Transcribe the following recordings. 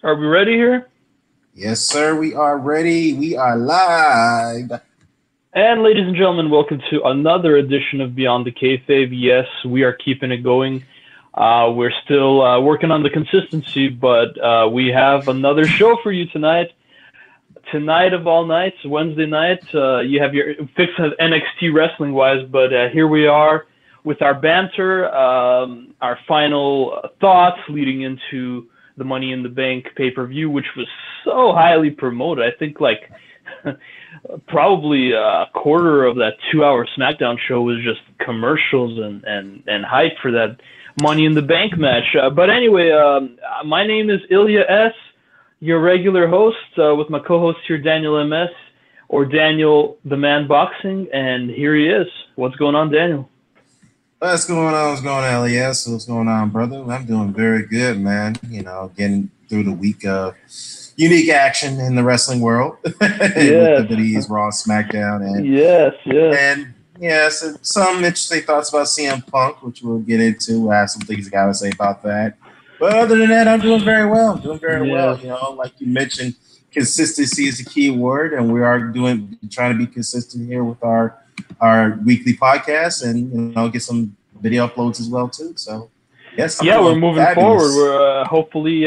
Are we ready here? Yes, sir. We are ready. We are live. And ladies and gentlemen, welcome to another edition of Beyond the Kayfabe. Yes, we are keeping it going. We're still working on the consistency, but we have another show for you tonight. Tonight of all nights, Wednesday night. You have your fix of NXT wrestling wise, but here we are with our banter, our final thoughts leading into the Money in the Bank pay per view, which was so highly promoted. I think like probably a quarter of that 2 hour SmackDown show was just commercials and hype for that Money in the Bank match. But anyway, my name is Ilya S, your regular host, with my co-host here, Daniel MS, or Daniel the Man Boxing, and here he is. What's going on, Daniel? What's going on? What's going on, LES? What's going on, brother? I'm doing very good, man. Getting through the week of unique action in the wrestling world with Yes, WWE's Raw, SmackDown, yes, yes. and yes, and some interesting thoughts about CM Punk, which we'll get into. We'll have some things I gotta say about that. But other than that, I'm doing very well. I'm doing very well. Yes. Like you mentioned, consistency is the key word, and we are trying to be consistent here with our weekly podcast, and get some video uploads as well too. So yes, I'm Yeah, we're doing moving forward. fabulous. We're hopefully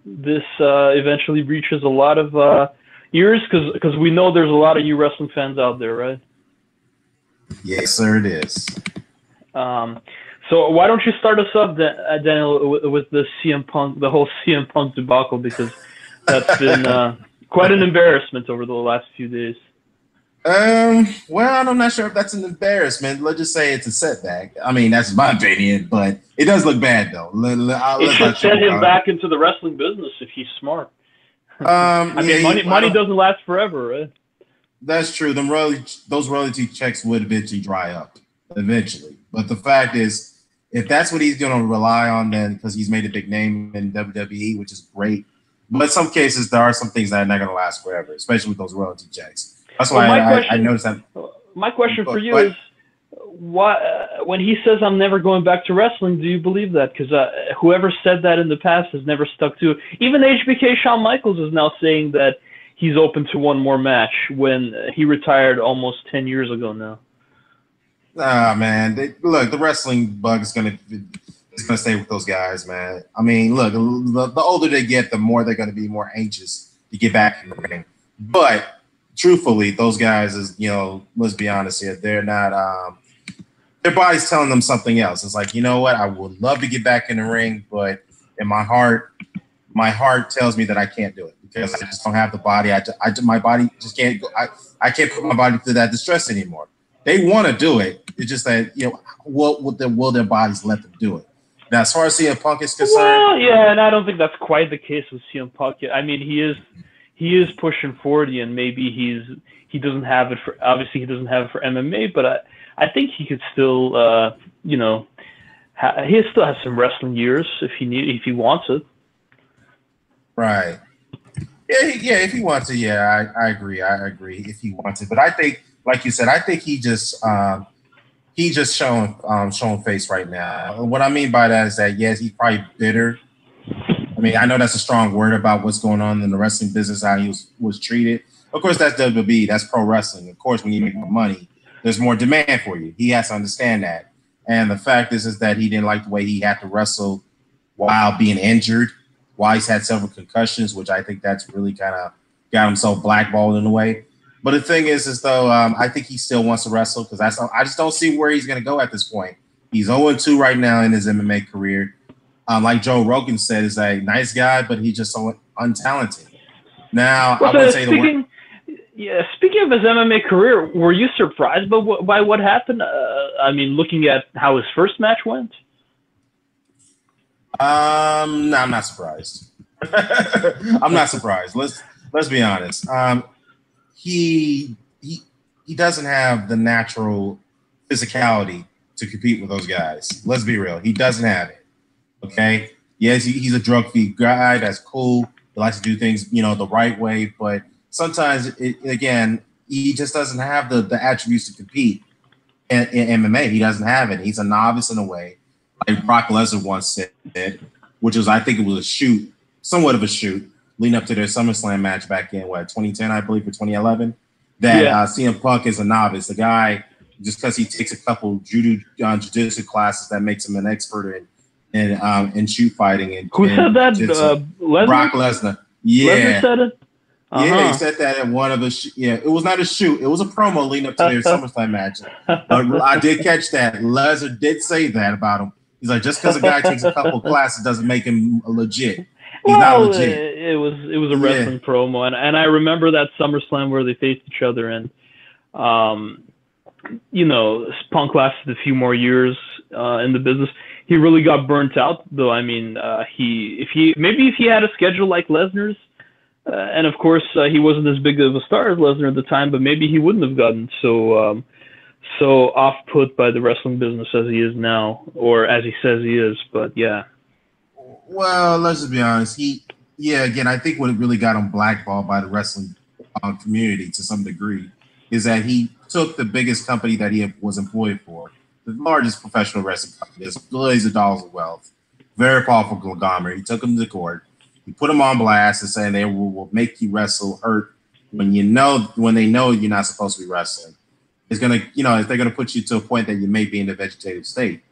this eventually reaches a lot of ears because we know there's a lot of you wrestling fans out there, right? Yes, sir, it is. Um, so why don't you start us up, Daniel, with the CM Punk, the whole CM Punk debacle, because that's been quite an embarrassment over the last few days. Well, I'm not sure if that's an embarrassment. Let's just say it's a setback. I mean, that's my opinion, but it does look bad though. It Let's should not set him sugarcoat it. back into the wrestling business if he's smart. I Yeah, mean, I money don't. doesn't last forever, right? That's true. Those royalty checks would eventually dry up, eventually. But the fact is, if that's what he's going to rely on, then because he's made a big name in WWE, which is great. But in some cases, there are some things that are not going to last forever, especially with those royalty checks. That's Well, why I noticed that. my question for you is, But why when he says I'm never going back to wrestling, do you believe that? Because whoever said that in the past has never stuck to it. Even HBK Shawn Michaels is now saying that he's open to one more match when he retired almost 10 years ago now. man, look, the wrestling bug is gonna stay with those guys, man. I mean, look, the older they get, the more they're gonna be more anxious to get back in the ring. But truthfully, those guys let's be honest here, they're not. Their body's telling them something else. It's like, you know what? I would love to get back in the ring, but in my heart tells me that I can't do it because I just don't have the body. My body just can't go. I can't put my body through that distress anymore. They want to do it. It's just that will their bodies let them do it? Now, as far as CM Punk is concerned, Well, yeah, and I don't think that's quite the case with CM Punk. I mean, he is pushing 40, and maybe he doesn't have it for obviously he doesn't have it for MMA, but I think he could still he still has some wrestling years if he wants it. right? Yeah. If he wants to, yeah, I agree. I agree if he wants it, but I think, like you said, I think he just showing face right now. What I mean by that is that yes, he's probably bitter. I mean, I know that's a strong word about what's going on in the wrestling business, how he was treated. Of course, that's WWE, that's pro wrestling. Of course, when you make more money, there's more demand for you. He has to understand that. And the fact is that he didn't like the way he had to wrestle while being injured, while he's had several concussions, which I think that's really kind of got himself blackballed in a way. But the thing is though, I think he still wants to wrestle because I just don't see where he's going to go at this point. He's 0-2 right now in his MMA career. Like Joe Rogan said, is a nice guy, but he's just so untalented. Now, Well, I would so say the word. speaking of his MMA career, were you surprised by what happened? I mean, looking at how his first match went. No, I'm not surprised. I'm not surprised. Let's be honest. He he he doesn't have the natural physicality to compete with those guys. Let's be real. He doesn't have it. Okay. Yes, he's a drug feed guy. That's cool. He likes to do things, the right way. But sometimes, again, he just doesn't have the attributes to compete in MMA. He doesn't have it. He's a novice in a way, like Brock Lesnar once said, which was, I think it was a shoot somewhat of a shoot leading up to their SummerSlam match back in 2010, I believe, or 2011. That CM Punk is a novice. The guy, just because he takes a couple jiu-jitsu classes, that makes him an expert in shoot fighting. And who said that? Lesnar? Brock Lesnar. Yeah. Lesnar said it? Yeah, he said that at one of the it was not a shoot. It was a promo leading up to their SummerSlam match. But I did catch that. Lesnar did say that about him. He's like, just because a guy takes a couple classes doesn't make him legit. He's not legit. It was a wrestling promo, and I remember that SummerSlam where they faced each other, and Punk lasted a few more years in the business. He really got burnt out, though. I mean, if he had a schedule like Lesnar's, and of course he wasn't as big of a star as Lesnar at the time, but maybe he wouldn't have gotten so off-put by the wrestling business as he is now, or as he says he is. But yeah. Well, let's just be honest. Again, I think what really got him blackballed by the wrestling community to some degree is that he took the biggest company that he was employed for, the largest professional wrestling company. There's billions of dollars of wealth, very powerful conglomerate. He took him to court. He put him on blast and saying they will make you wrestle hurt when they know you're not supposed to be wrestling. It's gonna, they're gonna put you to a point that you may be in a vegetative state.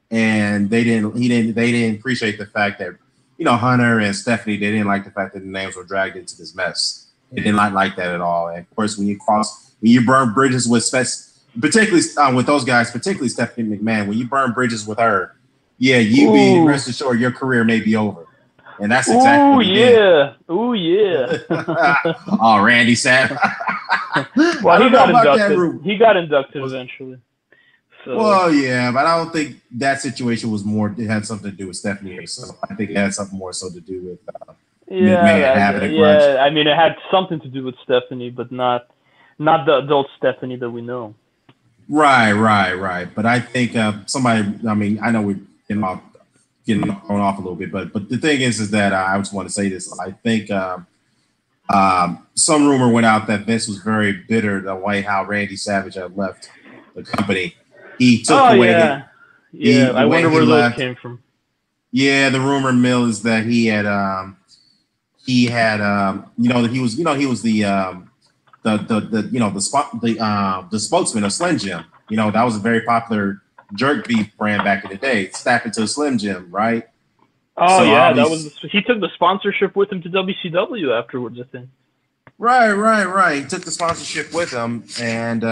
And they didn't appreciate the fact that, Hunter and Stephanie, they didn't like the fact that the names were dragged into this mess. They did not like that at all. And of course, when you burn bridges particularly with those guys, particularly Stephanie McMahon, when you burn bridges with her, be rest assured your career may be over. And that's exactly what he did. Oh yeah. Oh, Randy Savage. Well, he got inducted eventually. So. Well, yeah, but I don't think that situation it had something to do with Stephanie herself. I think it had something more so to do with McMahon having a grudge. Yeah, I mean, it had something to do with Stephanie, but not the adult Stephanie that we know. Right. But I think I know we're getting thrown off a little bit, but the thing is that I just want to say this. I think some rumor went out that Vince was very bitter the how Randy Savage had left the company. He took away. I wonder where those came from. Yeah, the rumor mill is that he was the spokesman of Slim Jim. That was a very popular jerk beef brand back in the day. It's stacked into Slim Jim, right? Oh, so he took the sponsorship with him to WCW afterwards, I think. Right. He took the sponsorship with him, and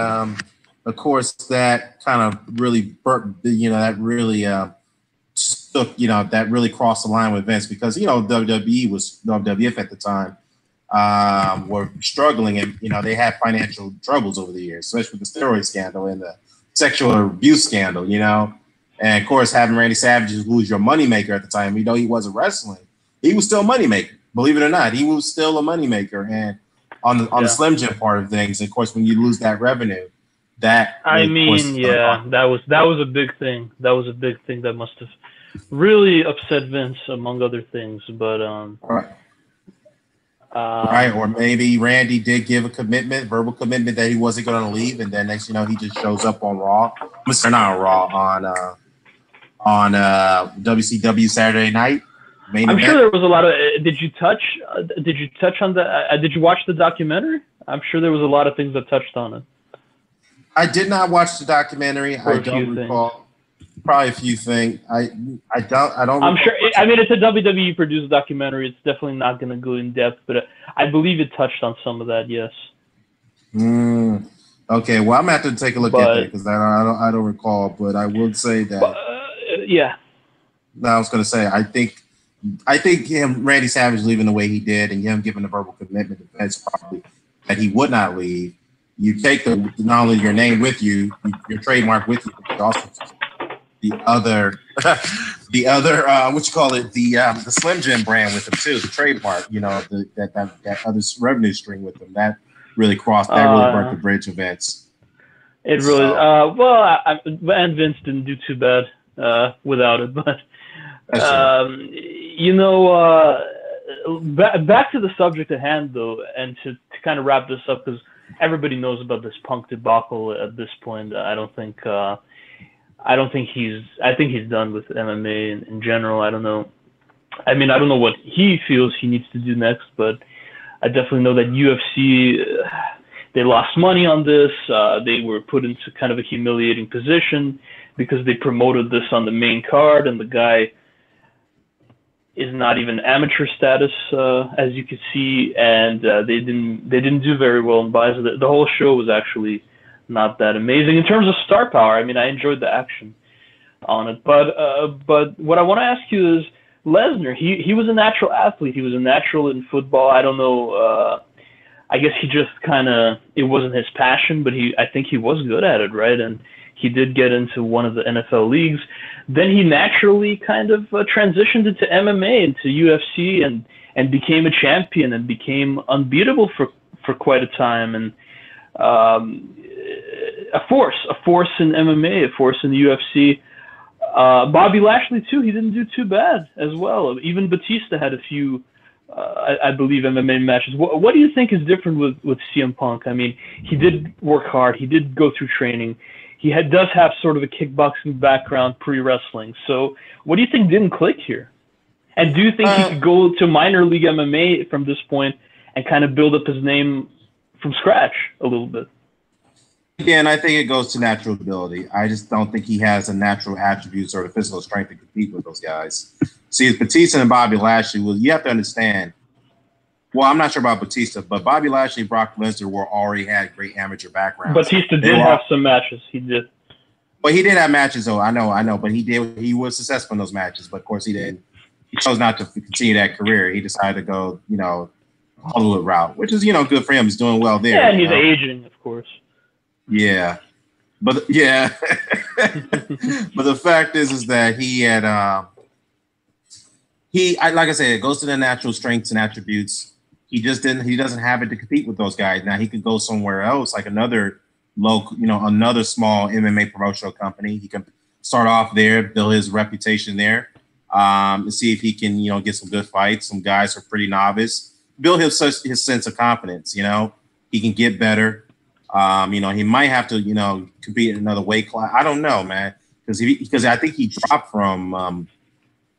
of course, that kind of really that really crossed the line with Vince because WWF at the time were struggling, and they had financial troubles over the years, especially with the steroid scandal and the sexual abuse scandal, and of course having Randy Savage who was your moneymaker at the time, he wasn't wrestling, he was still a moneymaker. Believe it or not, he was still a moneymaker, and on the Slim Jim part of things, and of course when you lose that revenue. That was a big thing. That was a big thing that must have really upset Vince, among other things. But right, or maybe Randy did give a verbal commitment that he wasn't going to leave, and then next he just shows up on Raw. Not Raw, on WCW Saturday Night. I'm sure there was a lot of. Did you touch on that? Did you watch the documentary? I'm sure there was a lot of things that touched on it. I did not watch the documentary. I don't recall. Probably a few things. I don't. I'm sure. It's a WWE produced documentary. It's definitely not going to go in depth, but I believe it touched on some of that. Yes. Okay. Well, I'm gonna have to take a look at it because I don't recall. But I would say that. Yeah. No, I was going to say I think Randy Savage leaving the way he did, and him giving a verbal commitment to Vince probably that he would not leave. You take not only your name with you, your trademark with you, but also the other the Slim Jim brand with them too, the trademark. That other revenue stream with them that really burnt the bridge of Vince. It really and Vince didn't do too bad without it, but back to the subject at hand though, and to kind of wrap this up because. Everybody knows about this Punk debacle at this point. I think he's done with MMA in general. I don't know. I mean, I don't know what he feels he needs to do next, but I definitely know that UFC, they lost money on this. They were put into kind of a humiliating position because they promoted this on the main card, and the guy is not even amateur status, as you can see, and they didn't do very well in buys. The whole show was actually not that amazing in terms of star power. I mean, I enjoyed the action on it, but what I want to ask you is Lesnar. He was a natural athlete. He was a natural in football. I don't know. I guess he just kind of, it wasn't his passion, but I think he was good at it, right? And he did get into one of the NFL leagues. Then he naturally kind of transitioned into MMA, into UFC, and became a champion and became unbeatable for quite a time. And a force in MMA, a force in the UFC. Bobby Lashley too. He didn't do too bad as well. Even Batista had a few, I believe, MMA matches. What do you think is different with CM Punk? I mean, he did work hard. He did go through training. He does have sort of a kickboxing background pre-wrestling. So what do you think didn't click here? And do you think he could go to minor league MMA from this point and kind of build up his name from scratch a little bit? Again, I think it goes to natural ability. I just don't think he has the natural attributes or the physical strength to compete with those guys. See, it's Batista and Bobby Lashley. Well, you have to understand. Well, I'm not sure about Batista, but Bobby Lashley and Brock Lesnar already had great amateur backgrounds. Batista did have some matches. He did. Well, he did have matches, though. I know, but he was successful in those matches. But of course, he didn't. He chose not to continue that career. He decided to go, Hollywood route, which is, good for him. He's doing well there. Yeah, and he's aging, of course. Yeah, but but the fact is that he had like I said, it goes to the natural strengths and attributes. He doesn't have it to compete with those guys. Now he could go somewhere else, like another local, another small MMA promotional company. He can start off there, build his reputation there, and see if he can, get some good fights. Some guys are pretty novice. Build his sense of confidence. He can get better. He might have to, compete in another weight class. I don't know, man, because I think he dropped from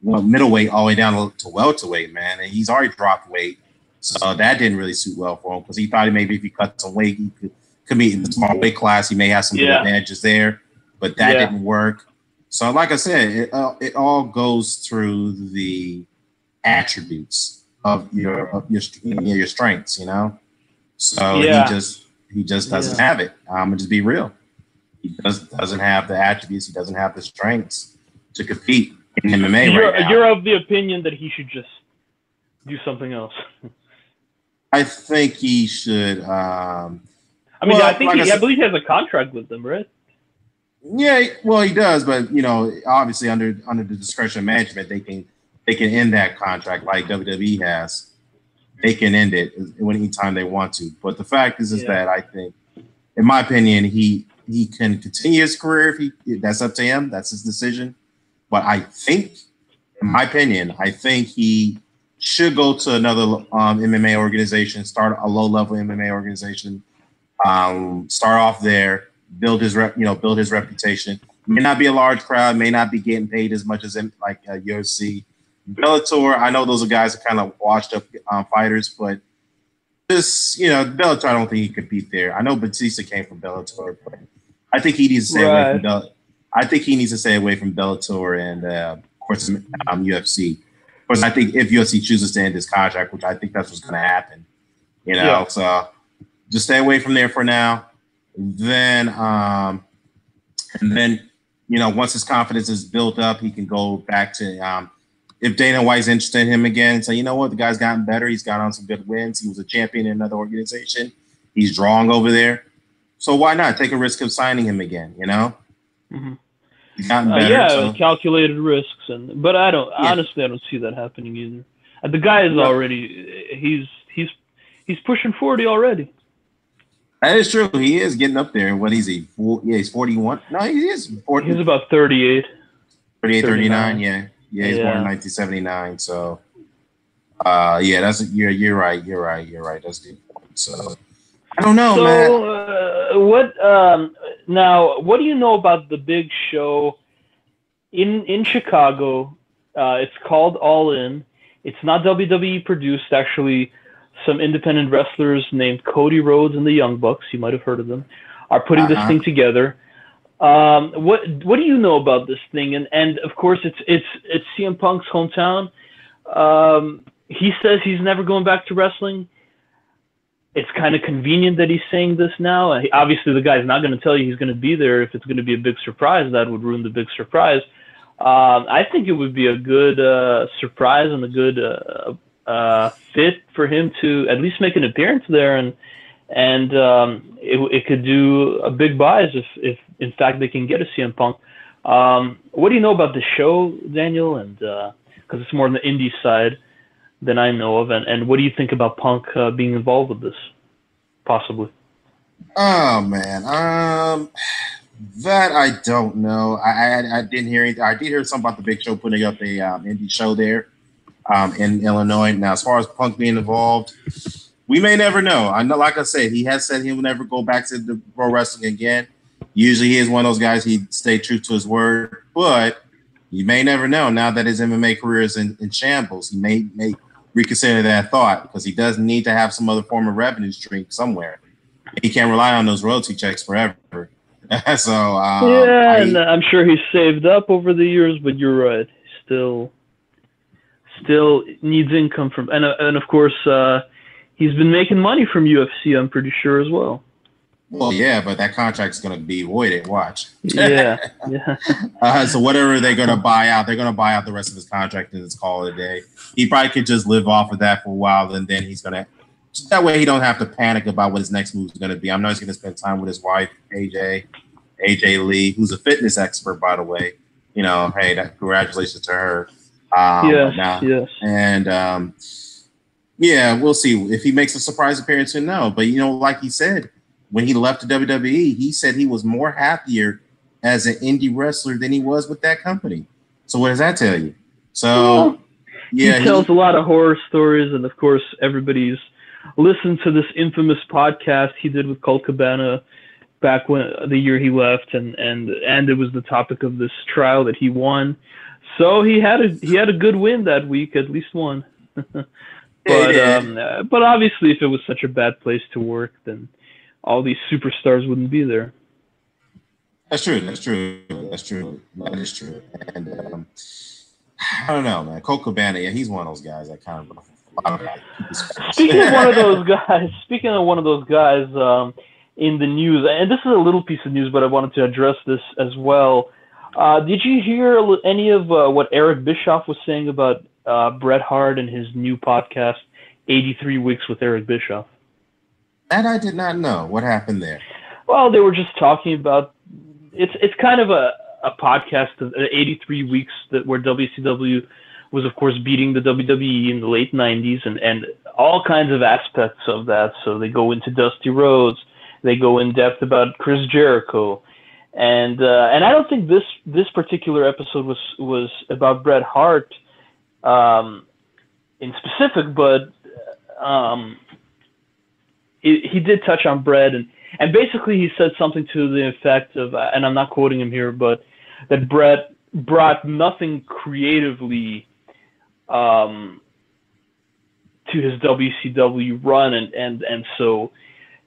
middleweight all the way down to welterweight, man, and he's already dropped weight. So that didn't really suit well for him because he thought maybe if he cut some weight, he could compete in the small weight class. He may have some good advantages there, but that didn't work. So, like I said, it all goes through the attributes of your strengths, So he just doesn't have it. I'm gonna just be real. He doesn't have the attributes. He doesn't have the strengths to compete in MMA right now. You're of the opinion that he should just do something else. I think he should. I believe he has a contract with them, right? Yeah, well, he does, but obviously under the discretion of management, they can end that contract like WWE has. They can end it anytime they want to. But the fact is that I think, in my opinion, he can continue his career if that's up to him. That's his decision. But I think, in my opinion, he should go to another MMA organization, start a low-level MMA organization, start off there, build his reputation. May not be a large crowd, may not be getting paid as much as UFC. Bellator, I know those are guys that kind of washed up fighters, but Bellator, I don't think he could compete there. I know Batista came from Bellator, but I think he needs to stay away from Bellator. I think he needs to stay away from Bellator and, of course, UFC. Of course, I think if UFC chooses to end his contract, which I think that's what's going to happen, so just stay away from there for now. Then, once his confidence is built up, he can go back to if Dana White's interested in him again and say, you know what, the guy's gotten better. He's got on some good wins. He was a champion in another organization. He's drawing over there. So why not take a risk of signing him again, Mm-hmm. He's gotten better. Calculated risks. But honestly, I don't see that happening either. The guy is already, he's pushing 40 already. That is true. He is getting up there. What is he? He's 41. No, he is 40. He's about 38. 38, 39, yeah. Yeah, he's born in 1979. So, you're right. That's good. So, I don't know, man. What do you know about the big show in Chicago? It's called All In. It's not WWE produced. Actually, some independent wrestlers named Cody Rhodes and the Young Bucks, you might have heard of them, are putting this thing together. What do you know about this thing? And of course, it's CM Punk's hometown. He says he's never going back to wrestling. It's kind of convenient that he's saying this now. Obviously, the guy's not going to tell you he's going to be there. If it's going to be a big surprise, that would ruin the big surprise. I think it would be a good surprise and a good fit for him to at least make an appearance there, and it could do a big buys if in fact they can get a CM Punk. What do you know about the show, Daniel? And because it's more on the indie side than I know of, and what do you think about Punk being involved with this, possibly? Oh man, that I don't know. I didn't hear anything. I did hear something about the Big Show putting up a indie show there in Illinois. Now, as far as Punk being involved, we may never know. I know, like I said, he has said he will never go back to the pro wrestling again. Usually, he is one of those guys. He'd stay true to his word, but you may never know. Now that his MMA career is in shambles, he may reconsider that thought, because he does need to have some other form of revenue stream somewhere. He can't rely on those royalty checks forever. So and I'm sure he's saved up over the years, but you're right. Still needs income from, and of course he's been making money from UFC. I'm pretty sure as well. Well, yeah, but that contract's going to be voided. Watch. Yeah. So whatever they're going to buy out, they're going to buy out the rest of his contract and just call it a day. He probably could just live off of that for a while, and then he's going to. That way, he don't have to panic about what his next move is going to be. I know he's going to spend time with his wife, AJ Lee, who's a fitness expert, by the way. You know, hey, congratulations to her. Yes. And yeah, we'll see if he makes a surprise appearance or no. But you know, like he said, when he left the WWE, he said he was more happier as an indie wrestler than he was with that company. So what does that tell you? So yeah, he tells a lot of horror stories, and of course, everybody's listened to this infamous podcast he did with Colt Cabana back when the year he left, and it was the topic of this trial that he won. So he had a good win that week, at least one. But obviously, if it was such a bad place to work, then all these superstars wouldn't be there. That's true. That is true. And I don't know, man. Colt Cabana, yeah, he's one of those guys that kind of. Speaking of one of those guys in the news, and this is a little piece of news, but I wanted to address this as well. Did you hear any of what Eric Bischoff was saying about Bret Hart and his new podcast, 83 Weeks with Eric Bischoff? That I did not know. What happened there? Well, they were just talking about it's kind of a podcast of 83 weeks where WCW was, of course, beating the WWE in the late 90s and all kinds of aspects of that. So they go into Dusty Rhodes, they go in depth about Chris Jericho, and I don't think this particular episode was about Bret Hart in specific, but he did touch on Bret, and basically he said something to the effect of, and I'm not quoting him here, but that Bret brought nothing creatively to his WCW run, and so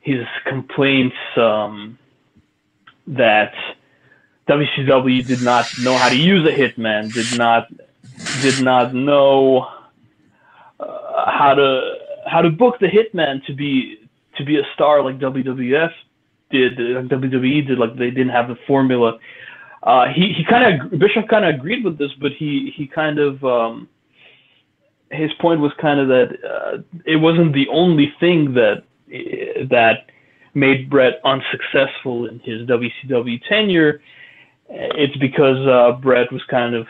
his complaints that WCW did not know how to use a hitman, did not know how to book the hitman to be a star like WWF did, WWE did, like they didn't have the formula. Bishop kind of agreed with this, but he kind of his point was kind of that it wasn't the only thing that made Bret unsuccessful in his WCW tenure. It's because Bret was kind of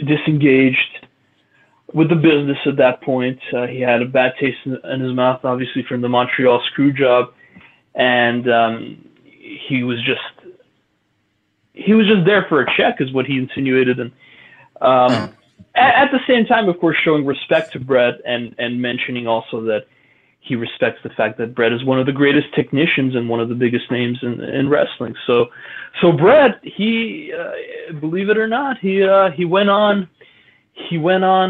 disengaged with the business at that point. He had a bad taste in his mouth, obviously, from the Montreal screw job, and he was just there for a check, is what he insinuated. And at the same time, of course, showing respect to Bret and mentioning also that he respects the fact that Bret is one of the greatest technicians and one of the biggest names in wrestling. So Bret, he believe it or not, he went on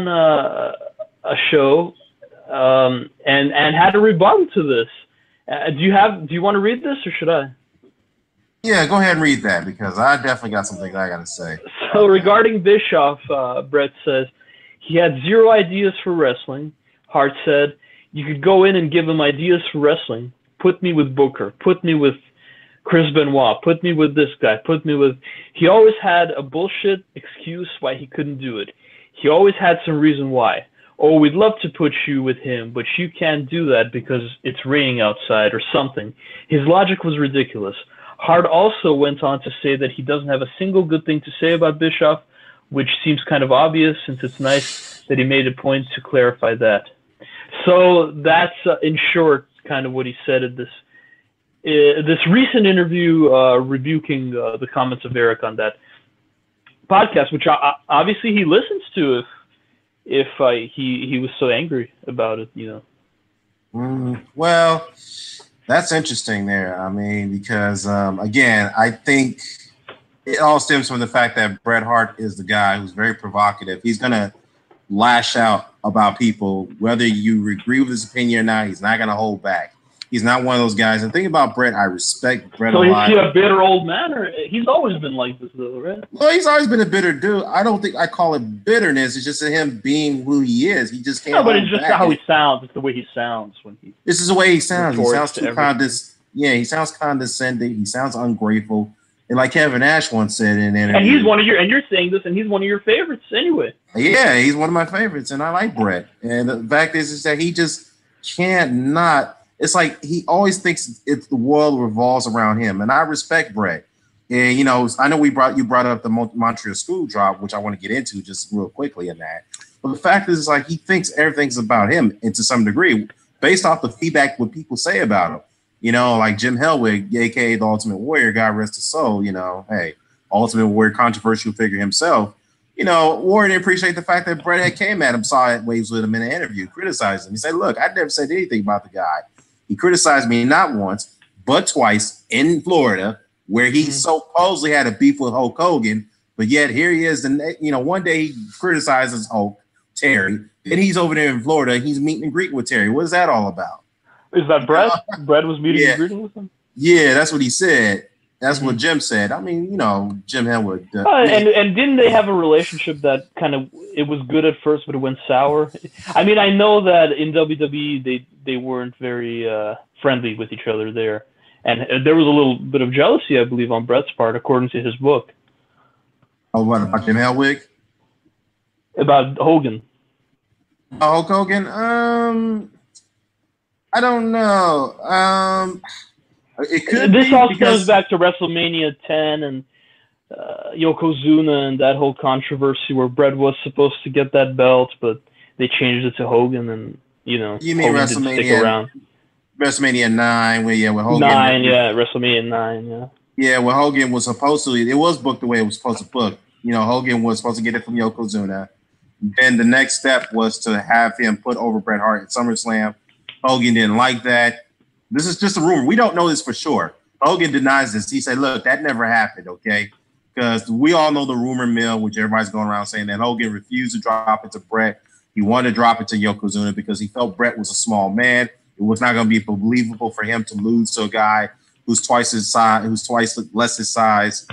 a show and had a rebuttal to this. Do you want to read this, or should I? Yeah, go ahead and read that, because I definitely got something I got to say. So regarding Bischoff, Bret says he had zero ideas for wrestling. Hart said, "You could go in and give him ideas for wrestling. Put me with Booker. Put me with Chris Benoit. Put me with this guy. Put me with..." He always had a bullshit excuse why he couldn't do it. He always had some reason why. "Oh, we'd love to put you with him, but you can't do that because it's raining outside," or something. His logic was ridiculous. Hart also went on to say that he doesn't have a single good thing to say about Bischoff, which seems kind of obvious, since it's nice that he made a point to clarify that. So that's, in short, kind of what he said at this recent interview, rebuking the comments of Eric on that podcast, which obviously he listens to if he was so angry about it, Well, that's interesting there. I mean, because, again, I think it all stems from the fact that Bret Hart is the guy who's very provocative. He's going to lash out about people, whether you agree with his opinion or not. He's not going to hold back. He's not one of those guys. And think about Bret. I respect Bret a lot. So is he a bitter old man, or he's always been like this, though, right? Well, he's always been a bitter dude. I don't think I call it bitterness. It's just him being who he is. He just can't. No, but it's just how he sounds. It's the way he sounds when he. This is the way he sounds. He sounds too he sounds condescending. He sounds ungrateful. And like Kevin Nash once said in an interview, and he's one of your, and you're saying this, and he's one of your favorites anyway. Yeah, he's one of my favorites, and I like Bret. And the fact is that he just can't not. It's like he always thinks the world revolves around him, and I respect Bret. And I know you brought up the Montreal Screw Job, which I want to get into just real quickly in that. But the fact is, like, he thinks everything's about him, and to some degree, based off the feedback what people say about him. Like Jim Hellwig, aka the Ultimate Warrior, God rest his soul. Hey, Ultimate Warrior, controversial figure himself. Warren didn't appreciate the fact that Bret had came at him, saw it waves with him in an interview, criticized him. He said, "Look, I never said anything about the guy. He criticized me not once, but twice in Florida, where he supposedly had a beef with Hulk Hogan, but yet here he is. And one day he criticizes Hulk, Terry, and he's over there in Florida. And he's meeting and greeting with Terry. What is that all about? Is that Bret? Bret was meeting and greeting with him? Yeah, that's what he said. That's what Jim said. I mean, Jim Henwood. And didn't they have a relationship that kind of, it was good at first, but it went sour? I mean, I know that in WWE they weren't very friendly with each other there, and there was a little bit of jealousy, I believe, on Bret's part, according to his book. Oh, what about Jim Hellwig? About Hogan. Hulk Hogan? I don't know. It could. This all goes back to WrestleMania 10 and Yokozuna and that whole controversy where Bret was supposed to get that belt, but they changed it to Hogan, and you mean Hogan didn't stick around. WrestleMania 9, where Hogan. WrestleMania 9, Yeah, when Hogan was supposed to, it was booked the way it was supposed to book. Hogan was supposed to get it from Yokozuna. Then the next step was to have him put over Bret Hart at SummerSlam. Hogan didn't like that. This is just a rumor. We don't know this for sure. Hogan denies this. He said, "Look, that never happened, okay?" Because we all know the rumor mill, which everybody's going around saying that Hogan refused to drop it to Bret. He wanted to drop it to Yokozuna because he felt Bret was a small man. It was not going to be believable for him to lose to a guy who's twice his size, who's twice less his size.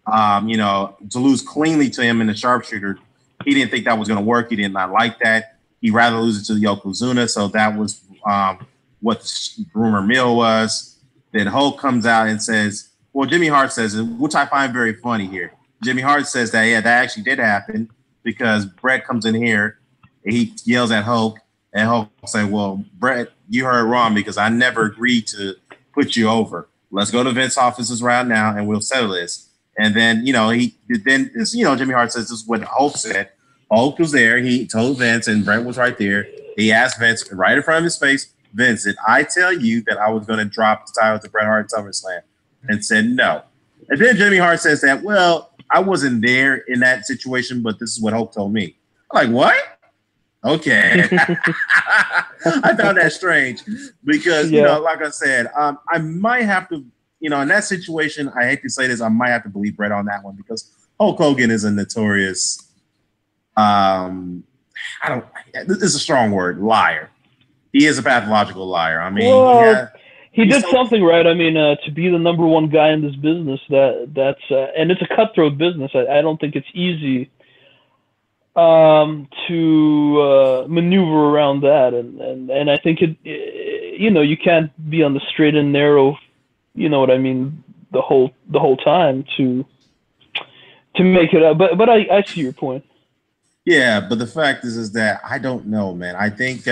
To lose cleanly to him in the sharpshooter, he didn't think that was going to work. He did not like that. He'd rather lose it to Yokozuna. So that was what the rumor mill was. Then Hulk comes out and says, well, Jimmy Hart says, which I find very funny here. Jimmy Hart says that, yeah, that actually did happen because Bret comes in here and he yells at Hulk, and Hulk say, well, Bret, you heard wrong because I never agreed to put you over. Let's go to Vince's offices right now and we'll settle this. And then, Jimmy Hart says this is what Hulk said. Hulk was there. He told Vince, and Bret was right there. He asked Vince right in front of his face, Vince, did I tell you that I was going to drop the title to Bret Hart at SummerSlam? And said no. And then Jimmy Hart says that, well, I wasn't there in that situation, but this is what Hulk told me. I'm like, what? Okay. I found that strange because, like I said, I might have to, in that situation, I hate to say this, I might have to believe Brett on that one because Hulk Hogan is a notorious, this is a strong word, liar. He is a pathological liar. I mean, he did something right. I mean, to be the number one guy in this business, that's and it's a cutthroat business. I don't think it's easy to maneuver around that, and I think you can't be on the straight and narrow, you know what I mean, the whole time to make it up. But I see your point. Yeah, but the fact is that I don't know, man. I think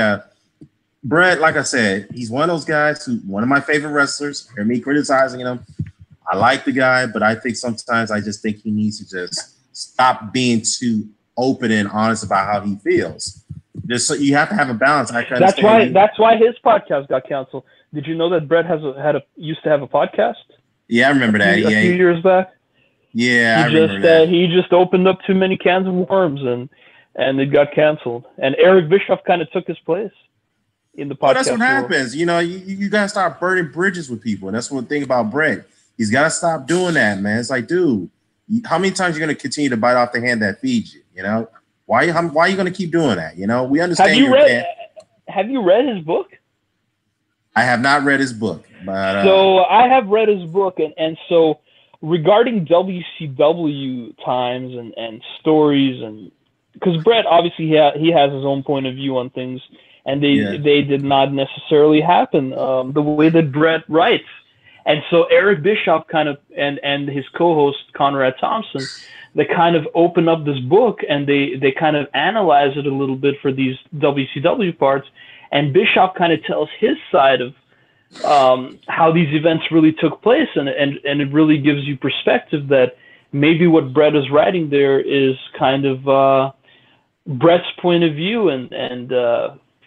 Brett, like I said, he's one of those guys one of my favorite wrestlers. Hear me criticizing him. I like the guy, but I think sometimes I just think he needs to just stop being too open and honest about how he feels. Just so you have to have a balance. That's why his podcast got canceled. Did you know that Brett used to have a podcast? Yeah, I remember that. A few years back. Yeah, I remember that. He just opened up too many cans of worms and it got canceled. And Eric Bischoff kind of took his place in the podcast. Well, that's what happens. You gotta start burning bridges with people, and that's one thing about Brett. He's gotta stop doing that, man. It's like, dude, how many times are you gonna continue to bite off the hand that feeds you? Why are you gonna keep doing that? We understand. Have you read his book? I have not read his book, but so I have read his book, and so regarding WCW times and stories, and because Brett obviously he has his own point of view on things, and they did not necessarily happen the way that Brett writes. And so Eric Bischoff kind of and his co-host Conrad Thompson, they kind of open up this book and they kind of analyze it a little bit for these WCW parts. And Bischoff kind of tells his side of how these events really took place, and it really gives you perspective that maybe what Brett is writing there is kind of Brett's point of view, and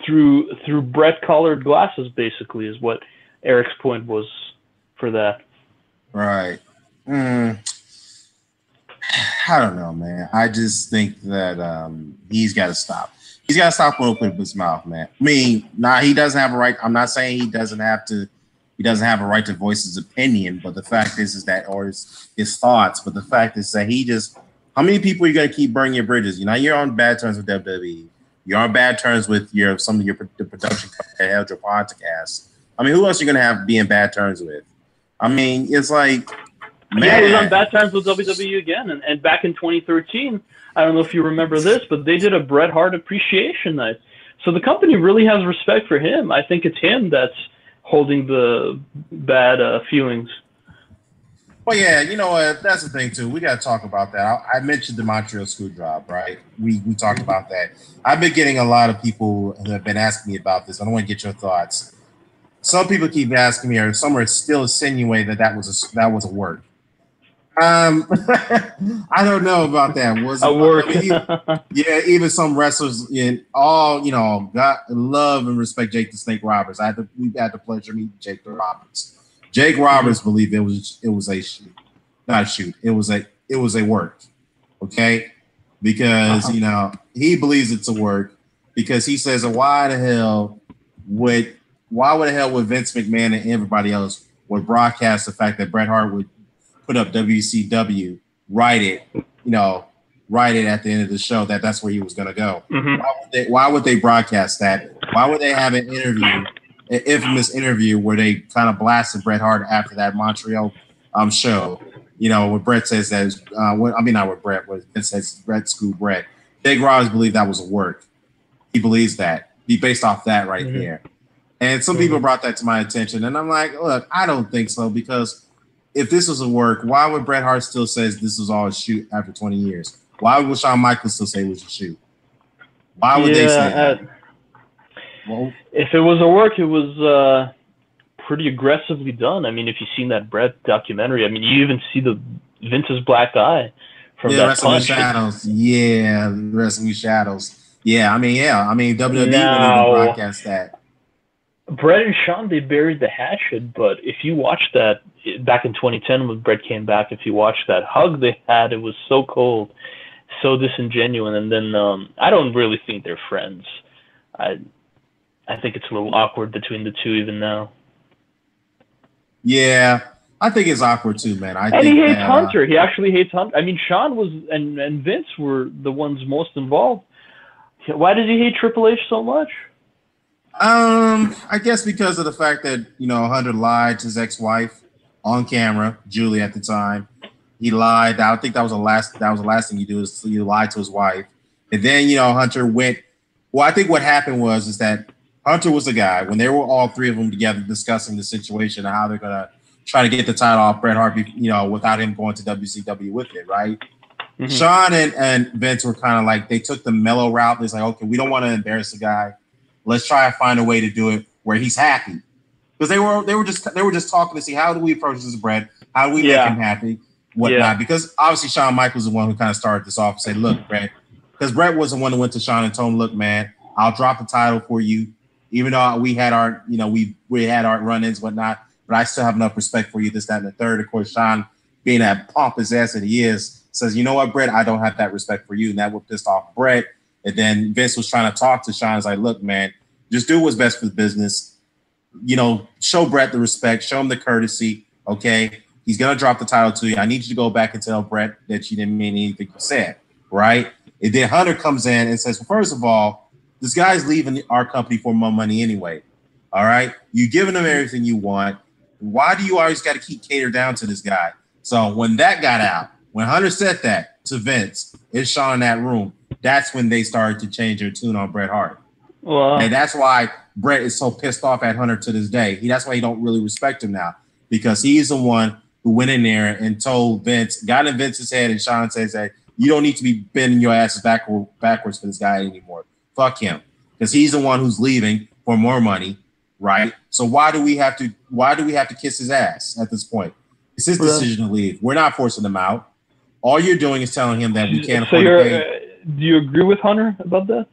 through Brett-colored glasses, basically, is what Eric's point was for that. Right. I don't know, man. I just think that he's got to stop. He's got to stop opening his mouth, man. I mean, he doesn't have a right. I'm not saying he doesn't have to. He doesn't have a right to voice his opinion, but the fact is that, or his thoughts. But the fact is that he just. How many people are you going to keep burning your bridges? You're on bad terms with WWE. You're on bad terms with some of the production that held your podcast. I mean, who else are you going to have be in bad terms with? I mean, it's like. Man. Yeah, he was on bad terms with WWE again, and back in 2013, I don't know if you remember this, but they did a Bret Hart appreciation night. So the company really has respect for him. I think it's him that's holding the bad feelings. Well, yeah, you know what? That's the thing too. We got to talk about that. I mentioned the Montreal screw job, right? We talked about that. I've been getting a lot of people who have been asking me about this. I don't want to get your thoughts. Some people keep asking me, or some are still insinuating that was a work. I don't know about that. Was it work? Even some wrestlers in all, got love and respect Jake the Snake Roberts. We've had the pleasure to meet Jake the Roberts. Jake Roberts believed it was a shoot, not a shoot. It was a work, okay? Because he believes it's a work because he says, why the hell would Vince McMahon and everybody else would broadcast the fact that Bret Hart would put up WCW, write it at the end of the show that's where he was going to go. Mm-hmm. Why would they broadcast that? Why would they have an infamous interview where they kind of blasted Bret Hart after that Montreal show? When Bret says that, not with Bret, when Vince says Bret screwed Bret. Jake Roberts believed that was a work. He believes that. He based off that right mm-hmm. there. And some people brought that to my attention, and I'm like, look, I don't think so, because if this was a work, why would Bret Hart still say this was all a shoot after 20 years? Why would Shawn Michaels still say it was a shoot? Why would they say that? Well, if it was a work, it was pretty aggressively done. I mean, if you've seen that Bret documentary, I mean, you even see the Vince's black eye from that Wrestling punch. Shadows. Yeah, Wrestling Shadows. Yeah, I mean, WWE wouldn't even broadcast that. Bret and Shawn, they buried the hatchet, but if you watch that back in 2010 when Bret came back, if you watch that hug they had, it was so cold. so disingenuous. And then I don't really think they're friends. I think it's a little awkward between the two even now. Yeah, I think it's awkward too, man. And he hates Hunter. He actually hates Hunter. I mean, Sean was and Vince were the ones most involved. Why does he hate Triple H so much? I guess because of the fact that Hunter lied to his ex-wife on camera, Julie at the time. He lied. I think that was the last thing he did, is he lied to his wife. And then Hunter went. Well, I think what happened is that Hunter was the guy when they were all three of them together discussing the situation and how they're gonna try to get the title off Bret Hart, without him going to WCW with it, right? Mm-hmm. Sean and Vince were kind of like, they took the mellow route. It's like, okay, we don't want to embarrass the guy. Let's try to find a way to do it where he's happy, because they were just talking to see how do we approach this Bret, how do we make him happy, whatnot. Yeah. Because obviously Shawn Michaels was the one who kind of started this off and said, look, Bret, because Bret was the one who went to Shawn and told him, look, man, I'll drop the title for you, even though we had our we had our run-ins, whatnot, but I still have enough respect for you, this, that, and the third. Of course, Shawn, being that pompous ass that he is, says, you know what, Bret, I don't have that respect for you, and that would piss off Bret. And then Vince was trying to talk to Shawn. He's like, look, man, just do what's best for the business. Show Bret the respect, show him the courtesy, okay? He's going to drop the title to you. I need you to go back and tell Bret that you didn't mean anything you said, right? And then Hunter comes in and says, well, first of all, this guy's leaving our company for more money anyway, all right? You're giving him everything you want. Why do you always got to keep cater down to this guy? So when that got out, when Hunter said that to Vince, it's Shawn in that room, that's when they started to change their tune on Bret Hart. Wow. And that's why Bret is so pissed off at Hunter to this day. That's why he don't really respect him now, because he's the one who went in there and told Vince, got in Vince's head, and Shawn says that you don't need to be bending your asses backwards for this guy anymore. Fuck him, because he's the one who's leaving for more money, right? So why do we have to kiss his ass at this point? It's his decision to leave. We're not forcing him out. All you're doing is telling him that we can't afford to pay. Do you agree with Hunter about that?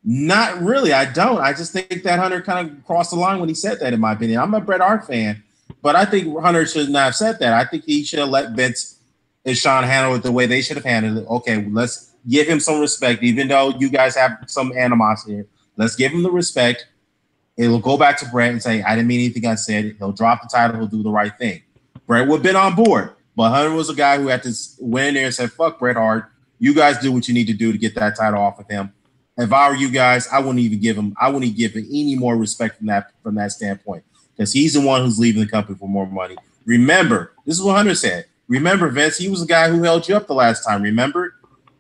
Not really. I don't. I just think that Hunter kind of crossed the line when he said that, in my opinion. I'm a Bret Hart fan, but I think Hunter should not have said that. I think he should have let Vince and Shawn handle it the way they should have handled it. Okay, let's give him some respect, even though you guys have some animosity. Let's give him the respect. It'll go back to Bret and say, I didn't mean anything I said. He'll drop the title. He'll do the right thing. Bret would have been on board, but Hunter was a guy who had to went in there and said, fuck Bret Hart. You guys do what you need to do to get that title off of him. If I were you guys, I wouldn't give him any more respect from that standpoint, because he's the one who's leaving the company for more money. Remember, this is what Hunter said. Remember, Vince, he was the guy who held you up the last time, remember?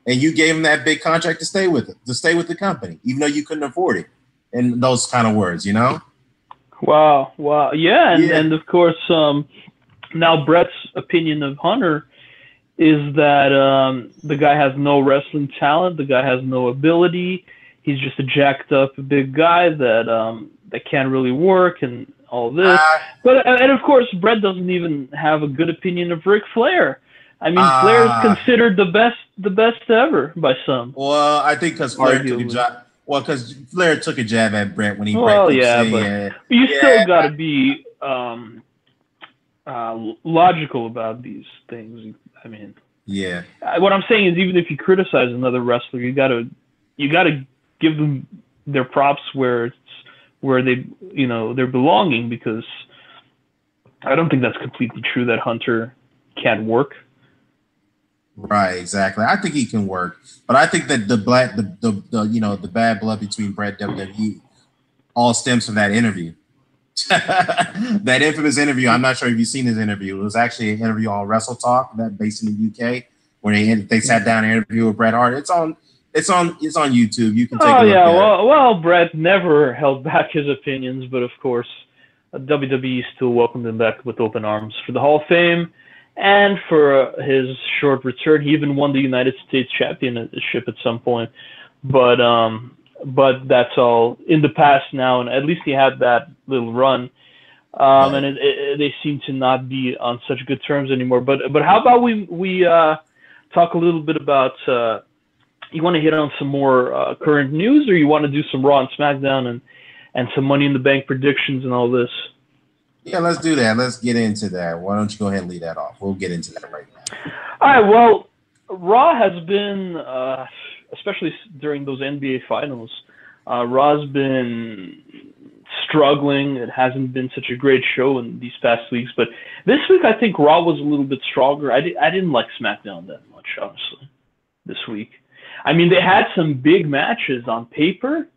And you gave him that big contract to stay with the company, even though you couldn't afford it. And those kind of words, Wow. Yeah, and of course, now Bret's opinion of Hunter is that the guy has no wrestling talent, the guy has no ability, he's just a jacked up big guy that can't really work and all this. And of course, Bret doesn't even have a good opinion of Ric Flair. I mean, Flair is considered the best ever by some. Well, I think because Flair took a jab. Well, because Flair took a jab at Bret when he. Well, yeah, but you still got to be logical about these things. I mean, yeah. What I'm saying is, even if you criticize another wrestler, you gotta give them their props where they they're belonging, because I don't think that's completely true that Hunter can't work. Right, exactly. I think he can work, but I think that the bad blood between Bret and WWE all stems from that interview. That infamous interview. I'm not sure if you've seen his interview. It was actually an interview on Wrestle Talk, that based in the UK, where they sat down and interviewed with Bret Hart. It's on YouTube. You can take a look at it. Well, Bret never held back his opinions, but of course, WWE still welcomed him back with open arms for the Hall of Fame and for his short return. He even won the United States Championship at some point, but that's all in the past now, and at least he had that little run. And they seem to not be on such good terms anymore. But how about we talk a little bit about? You want to hit on some more current news, or you want to do some Raw and SmackDown and some Money in the Bank predictions and all this? Yeah, let's do that. Let's get into that. Why don't you go ahead and lead that off? We'll get into that right now. All right. Well, Raw has been, especially during those NBA finals, Raw's been struggling. It hasn't been such a great show in these past weeks, but this week I think Raw was a little bit stronger. I didn't like SmackDown that much, honestly, this week. I mean, they had some big matches on paper,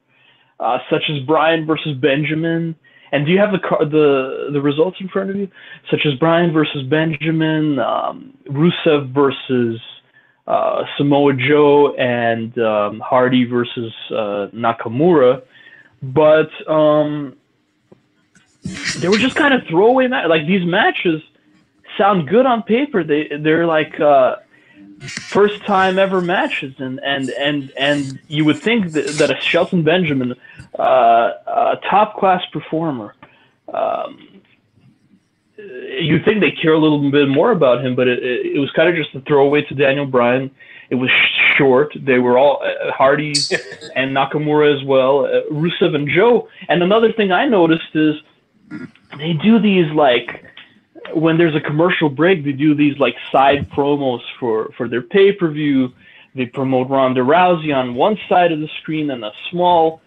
such as Bryan versus Benjamin. And do you have the results in front of you? Such as Bryan versus Benjamin, Rusev versus Samoa Joe, and Hardy versus Nakamura. But they were just kind of throwaway matches. Like, these matches sound good on paper. They're like first time ever matches, and you would think that a Shelton Benjamin, a top class performer, you'd think they care a little bit more about him, but it was kind of just a throwaway to Daniel Bryan. It was short. They were all Hardy and Nakamura as well, Rusev and Joe. And another thing I noticed is they do these, like, when there's a commercial break, they do these like side promos for their pay-per-view. They promote Ronda Rousey on one side of the screen, and there's a small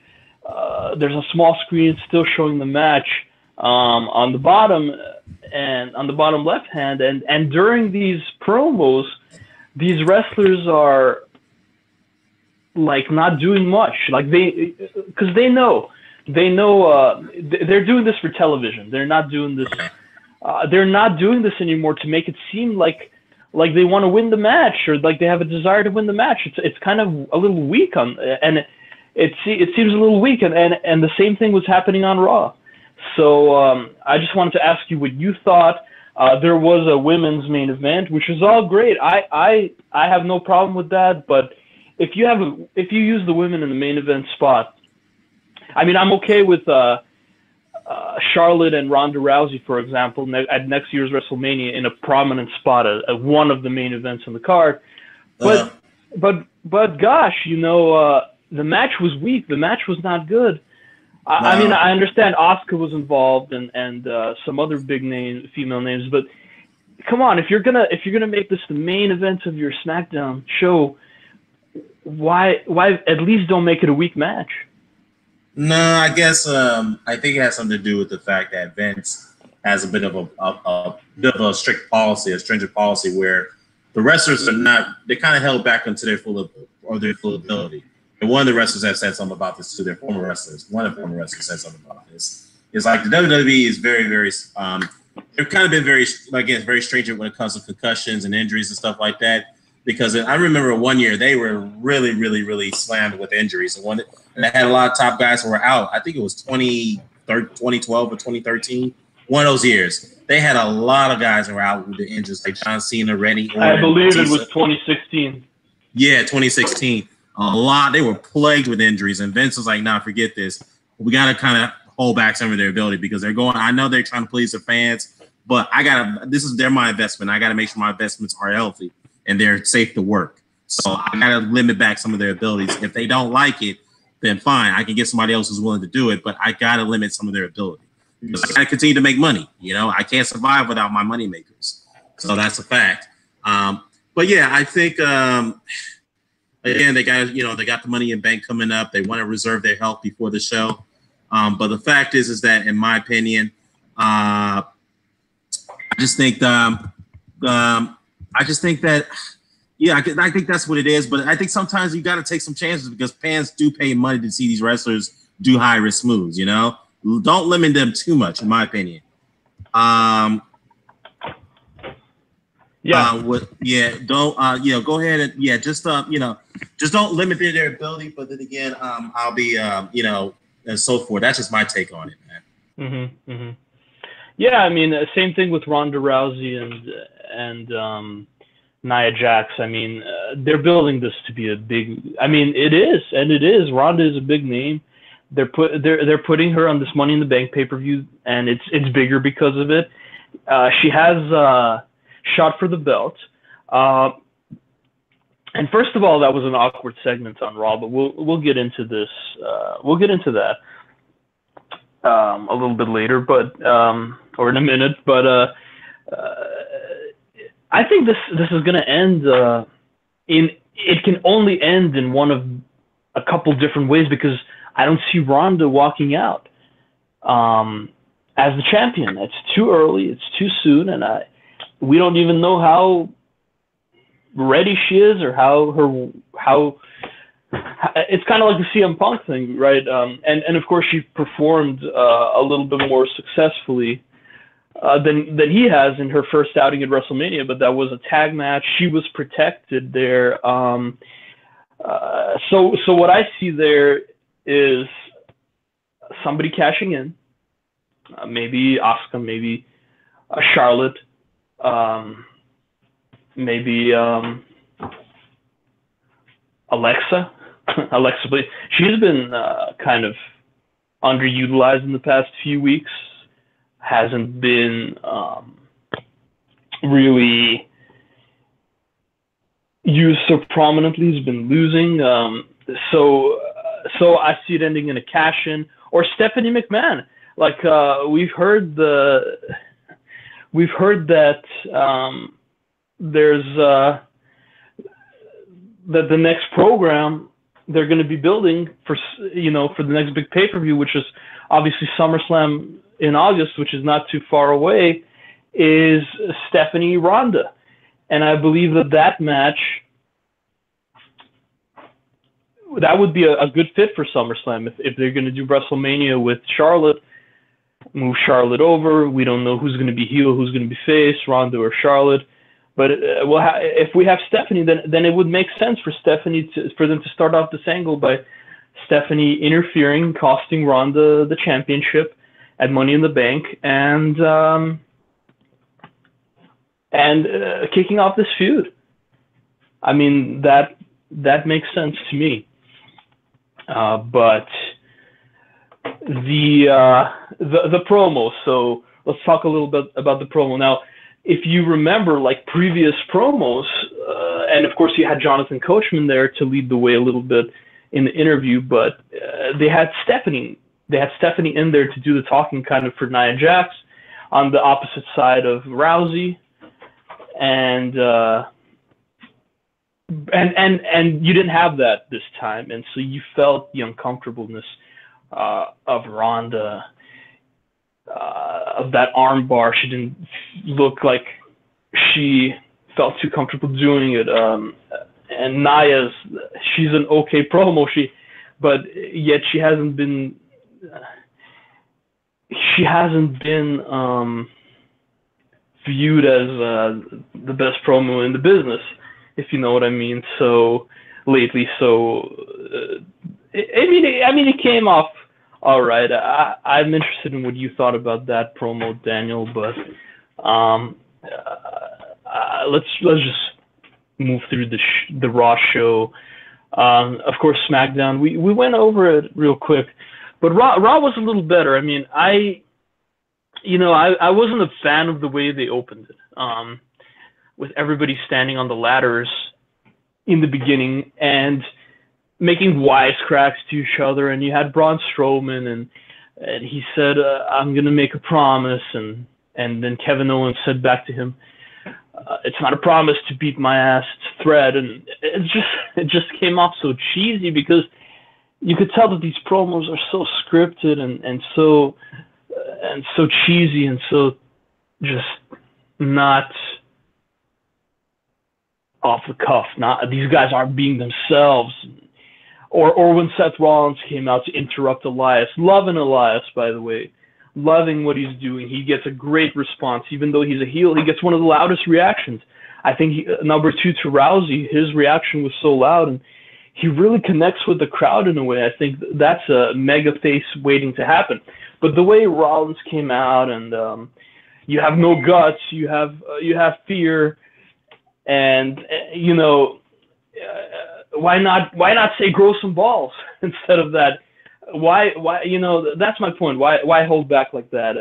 screen still showing the match on the bottom and on the bottom left hand. And during these promos, these wrestlers are like not doing much. Like because they know they're doing this for television. They're not doing this. They're not doing this anymore to make it seem like they want to win the match, or like they have a desire to win the match. It's kind of a little weak and it seems a little weak, and the same thing was happening on Raw. So I just wanted to ask you what you thought. There was a women's main event, which is all great. I have no problem with that, but if you use the women in the main event spot, I mean, I'm okay with Charlotte and Ronda Rousey, for example, at next year's WrestleMania in a prominent spot at one of the main events on the card. But gosh, the match was weak. The match was not good. I mean, I understand Asuka was involved and some other big female names, but come on, if you're gonna make this the main event of your SmackDown show, why at least don't make it a weak match? No, I guess I think it has something to do with the fact that Vince has a bit of a strict policy, a stringent policy, where the wrestlers they're kind of held back into their full ability. And one of the wrestlers has said something about this to their former wrestlers. One of the former wrestlers said something about this. It's like the WWE is very, very they've kind of been very stringent when it comes to concussions and injuries and stuff like that. Because I remember one year they were really, really, really slammed with injuries. And they had a lot of top guys who were out. I think it was 2012 or 2013. One of those years. They had a lot of guys who were out with the injuries, like John Cena, Randy Orton. I believe it was 2016. Yeah, 2016. A lot. They were plagued with injuries. And Vince was like, nah, forget this. We got to kind of hold back some of their ability because I know they're trying to please the fans, but they're my investment. I got to make sure my investments are healthy and they're safe to work. So I got to limit back some of their abilities. If they don't like it, then fine. I can get somebody else who's willing to do it, but I got to limit some of their ability. Because I got to continue to make money. I can't survive without my money makers. So that's a fact. But yeah, I think, again, they got the Money in Bank coming up. They want to reserve their health before the show. But the fact is that, in my opinion, I just think that, yeah, I think that's what it is. But I think sometimes you got to take some chances because fans do pay money to see these wrestlers do high risk moves. Don't limit them too much, in my opinion. Don't go ahead and just don't limit their ability. But then again, I'll be and so forth. That's just my take on it, man. Yeah, I mean, same thing with Ronda Rousey and Nia Jax. I mean, they're building this to be a big. I mean, it is. Ronda is a big name. They're putting her on this Money in the Bank pay-per-view, and it's bigger because of it. She has shot for the belt. And first of all, that was an awkward segment on Raw, but we'll get into this. We'll get into that a little bit later, but or in a minute. But I think this is going to end it can only end in one of a couple different ways, because I don't see Ronda walking out as the champion. It's too early. It's too soon, and we don't even know how ready she is, or how it's kind of like the CM Punk thing, right? And of course she performed a little bit more successfully than he has in her first outing at WrestleMania, but that was a tag match. She was protected there. So what I see there is somebody cashing in, maybe Asuka, maybe Charlotte, maybe Alexa. Alexa, she's been kind of underutilized in the past few weeks. Hasn't been really used so prominently. He's been losing. So I see it ending in a cash-in, or Stephanie McMahon. Like we've heard that there's that the next program they're going to be building for the next big pay-per-view, which is obviously SummerSlam in August, which is not too far away, is Stephanie Ronda. And I believe that match, that would be a good fit for SummerSlam if they're going to do WrestleMania with Charlotte, move Charlotte over. We don't know who's going to be heel, who's going to be face, Ronda or Charlotte. But if we have Stephanie, then it would make sense for for them to start off this angle by Stephanie interfering, costing Ronda the championship at Money in the Bank, and kicking off this feud. I mean, that makes sense to me. But the promo. So let's talk a little bit about the promo now. If you remember, like previous promos, and of course you had Jonathan Coachman there to lead the way a little bit in the interview, but they had Stephanie. They had Stephanie in there to do the talking, kind of for Nia Jax, on the opposite side of Rousey, and you didn't have that this time, and so you felt the uncomfortableness of Ronda. Of that arm bar, she didn't look like she felt too comfortable doing it. And Nia's, she's an okay promo, but yet she hasn't been viewed as the best promo in the business, if you know what I mean. So lately, it came off all right. I'm interested in what you thought about that promo, Daniel. But let's just move through the Raw show. Of course, Smackdown. We went over it real quick, but Raw was a little better. I mean, I wasn't a fan of the way they opened it, with everybody standing on the ladders in the beginning and making wisecracks to each other, and you had Braun Strowman, and he said, "I'm gonna make a promise," and then Kevin Owens said back to him, "It's not a promise to beat my ass, it's a threat," and it just came off so cheesy, because you could tell that these promos are so scripted and so cheesy and so just not off the cuff. Not, these guys aren't being themselves. Or when Seth Rollins came out to interrupt Elias, loving Elias, by the way, loving what he's doing. He gets a great response, even though he's a heel. He gets one of the loudest reactions. I think number 2 to Rousey, his reaction was so loud, and he really connects with the crowd in a way. I think that's a mega face waiting to happen. But the way Rollins came out, and you have no guts, you have fear, and why not say grow some balls instead of that? Why that's my point. Why hold back like that?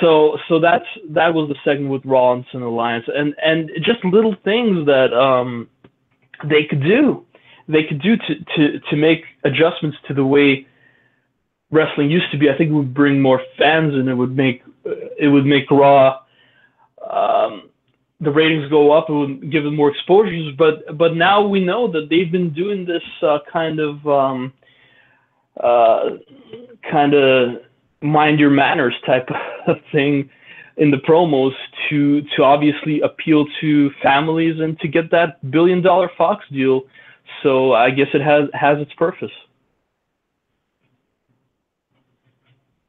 So that was the segment with Rollins and Alliance, and just little things that they could do to make adjustments to the way wrestling used to be. I think it would bring more fans, and it would make Raw the ratings go up, it would give them more exposures. But now we know that they've been doing this kind of mind your manners type of thing in the promos to obviously appeal to families and to get that $1 billion Fox deal. So I guess it has its purpose.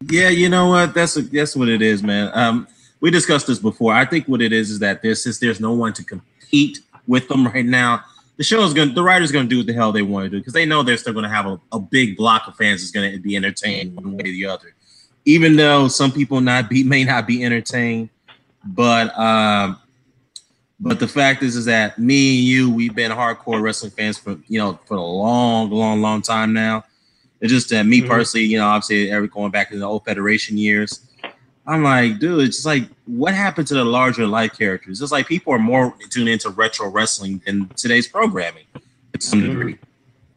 Yeah, you know what? That's what it is, man. We discussed this before. I think what it is that since there's no one to compete with them right now, the writers gonna do what the hell they want to do because they know they're still gonna have a big block of fans that's gonna be entertained one way or the other. Even though some people may not be entertained, but the fact is that me and you, we've been hardcore wrestling fans for a long time now. It's just that me personally, obviously, going back to the old Federation years, I'm like, dude, it's just like, what happened to the larger life characters? It's like people are more tuned into retro wrestling than today's programming to some degree.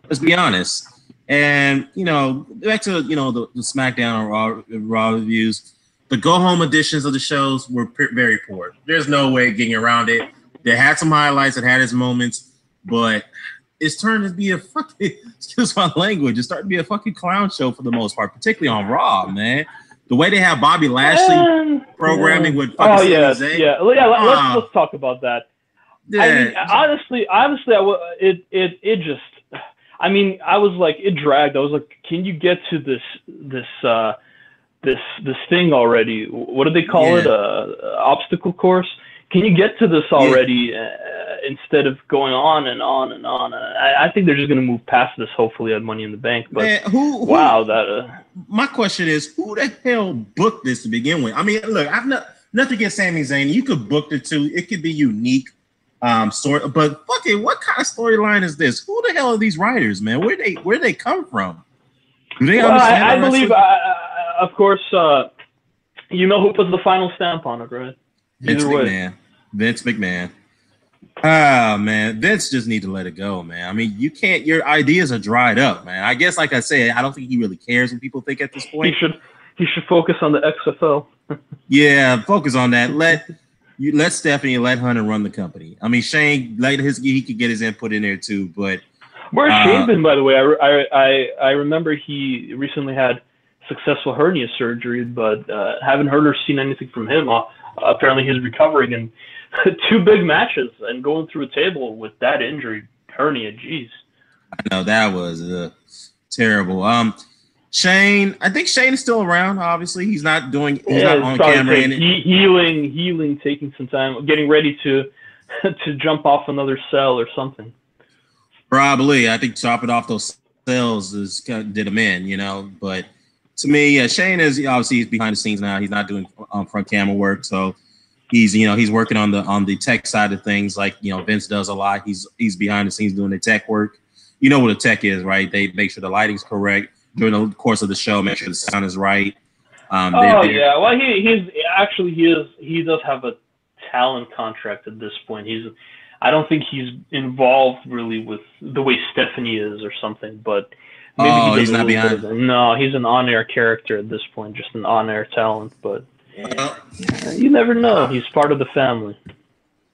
Let's be honest. And, back to, the Smackdown or Raw reviews, the go-home editions of the shows were very poor. There's no way of getting around it. They had some highlights, it had its moments, but it's turned to be a fucking, excuse my language, it's starting to be a fucking clown show for the most part, particularly on Raw, man. The way they have Bobby Lashley programming with fucking Sami Zayn. Let's talk about that. Yeah. I mean, honestly, it just. I mean, I was like, it dragged. I was like, can you get to this thing already? What do they call it? Obstacle course. Can you get to this already instead of going on and on and on? I think they're just going to move past this, hopefully, at Money in the Bank. But man, my question is, who the hell booked this to begin with? I mean, look, I've nothing against Sami Zayn. You could book it too. It could be unique. Story, but fucking, what kind of storyline is this? Who the hell are these writers, man? Where they come from? Do they understand? I believe, of course, you know who puts the final stamp on it, right? Vince McMahon. Ah, man, Vince just need to let it go, man. I mean, you can't. Your ideas are dried up, man. I guess, like I said, I don't think he really cares what people think at this point. He should focus on the XFL. Yeah, focus on that. Let Stephanie and let Hunter run the company. I mean, Shane, he could get his input in there too. But where's Shane been, by the way? I remember he recently had successful hernia surgery, but haven't heard or seen anything from him. Apparently, he's recovering in 2 big matches and going through a table with that injury, hernia. Jeez. I know that was terrible. Shane, I think Shane is still around. Obviously, he's not on camera. Healing, taking some time, getting ready to jump off another cell or something. Probably, I think chopping off those cells did him in, But to me, Shane is obviously he's behind the scenes now. He's not doing front camera work, so he's working on the tech side of things. Like Vince does a lot. He's behind the scenes doing the tech work. You know what a tech is, right? They make sure the lighting's correct during the course of the show, make sure the sound is right. Well, he does have a talent contract at this point. I don't think he's involved really with the way Stephanie is or something, but maybe he's not behind. No, he's an on-air character at this point, just an on-air talent. But you never know. He's part of the family.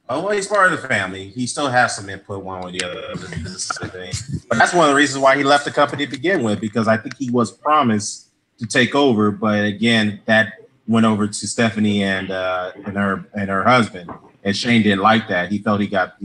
Oh, well, he's part of the family. He still has some input one way or the other of this thing. But that's one of the reasons why he left the company to begin with, because I think he was promised to take over, but again, that went over to Stephanie and her husband, and Shane didn't like that. He felt he got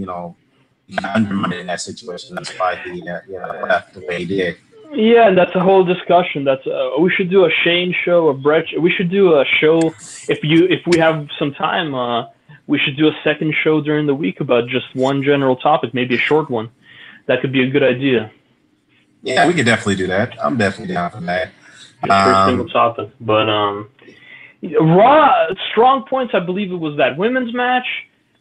undermined in that situation. That's why he left the way he did. Yeah, and that's a whole discussion. That's we should do a Shane show, a Brett. We should do a show if we have some time. We should do a second show during the week about just one general topic, maybe a short one. That could be a good idea. Yeah, we could definitely do that. I'm definitely down for that. Just for a single topic. But Raw, strong points, I believe it was that women's match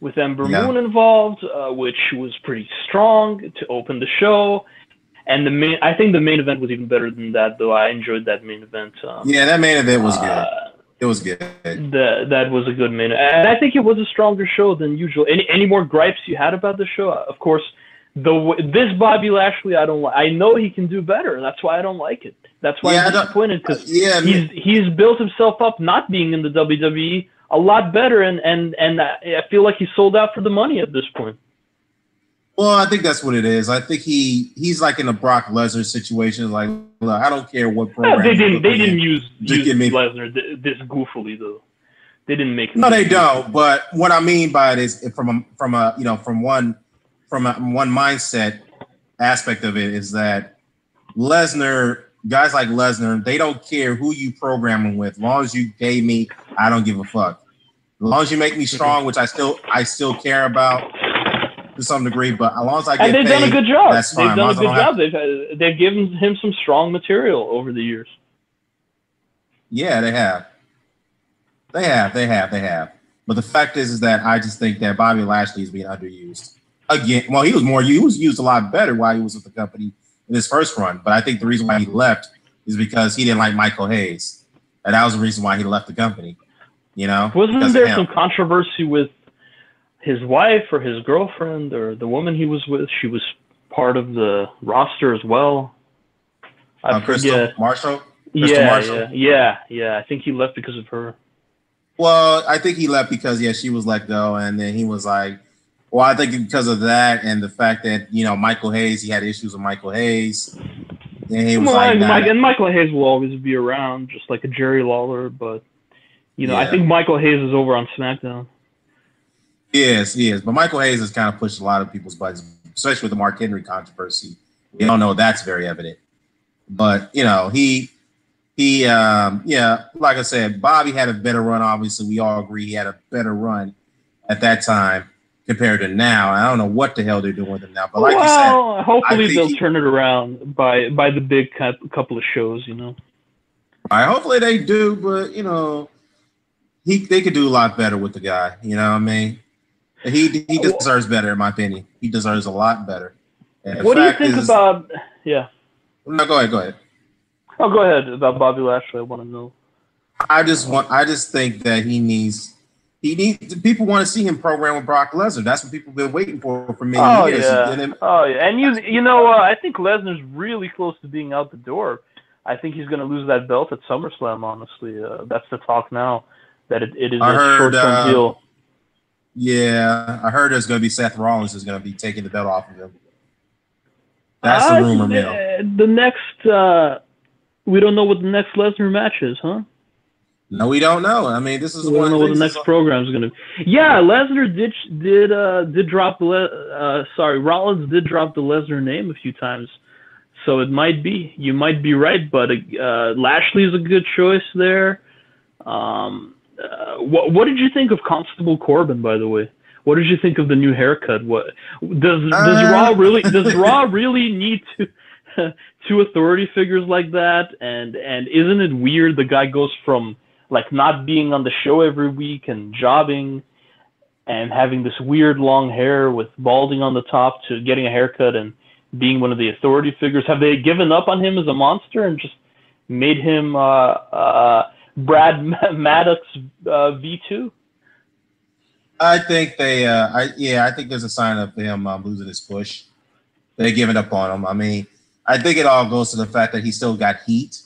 with Ember Moon involved, which was pretty strong to open the show. And I think the main event was even better than that, though. I enjoyed that main event. That main event was good. It was good. That was a good main event. And I think it was a stronger show than usual. Any more gripes you had about the show? Of course, this Bobby Lashley, I don't like. I know he can do better, and that's why I don't like it. That's why I'm disappointed, because he's built himself up not being in the WWE a lot better, and I feel like he sold out for the money at this point. Well, I think that's what it is. I think he's like in a Brock Lesnar situation. Like, look, I don't care what program. They didn't use Lesnar this goofily though. They didn't make him. No, they don't. But what I mean by it is from one mindset aspect of it is that Lesnar, guys like Lesnar, they don't care who you program them with. As long as you pay me, I don't give a fuck. As long as you make me strong, which I still care about to some degree, but as long as I get paid, and they've done a good job. That's fine. They've done a good job. They've given him some strong material over the years. Yeah, they have. They have. But the fact is that I just think that Bobby Lashley is being underused. Again, well, he was used a lot better while he was with the company in his first run. But I think the reason why he left is because he didn't like Michael Hayes. And that was the reason why he left the company. You know? Wasn't there some controversy with his wife or his girlfriend or the woman he was with? She was part of the roster as well. I forget. Crystal Marshall? Yeah. I think he left because of her. Well, I think he left because, she was let go. And then he was like, well, I think because of that and the fact that, Michael Hayes, he had issues with Michael Hayes. And he was and Michael Hayes will always be around, just like a Jerry Lawler. But, I think Michael Hayes is over on SmackDown. Yes, he is. But Michael Hayes has kind of pushed a lot of people's buttons, especially with the Mark Henry controversy. We don't know that's very evident. But, he like I said, Bobby had a better run. Obviously, we all agree he had a better run at that time compared to now. I don't know what the hell they're doing with him now. But like you said, hopefully they'll turn it around by the big couple of shows, Hopefully they do, but, they could do a lot better with the guy. You know what I mean? He deserves better, in my opinion. He deserves a lot better. What do you think about? Yeah. No, go ahead. Oh, go ahead about Bobby Lashley. I want to know. I just think that he needs. People want to see him program with Brock Lesnar. That's what people have been waiting for many years. Yeah. And I think Lesnar's really close to being out the door. I think he's going to lose that belt at SummerSlam. Honestly, that's the talk now. That it is a short-term deal. Yeah, I heard there's going to be Seth Rollins is going to be taking the belt off of him. That's the rumor mill. The next, we don't know what the next Lesnar match is, huh? No, we don't know. I mean, this is we don't know what the next program is going to be. Yeah, Lesnar did drop Rollins did drop the Lesnar name a few times, so it might be. You might be right, but Lashley is a good choice there. What did you think of Constable Corbin, by the way? What did you think of the new haircut? What does Raw really need two authority figures like that? And isn't it weird the guy goes from like not being on the show every week and jobbing and having this weird long hair with balding on the top to getting a haircut and being one of the authority figures? Have they given up on him as a monster and just made him Brad Maddox V2? I think I think there's a sign of him losing his push. They're giving up on him. I mean, I think it all goes to the fact that he still got heat,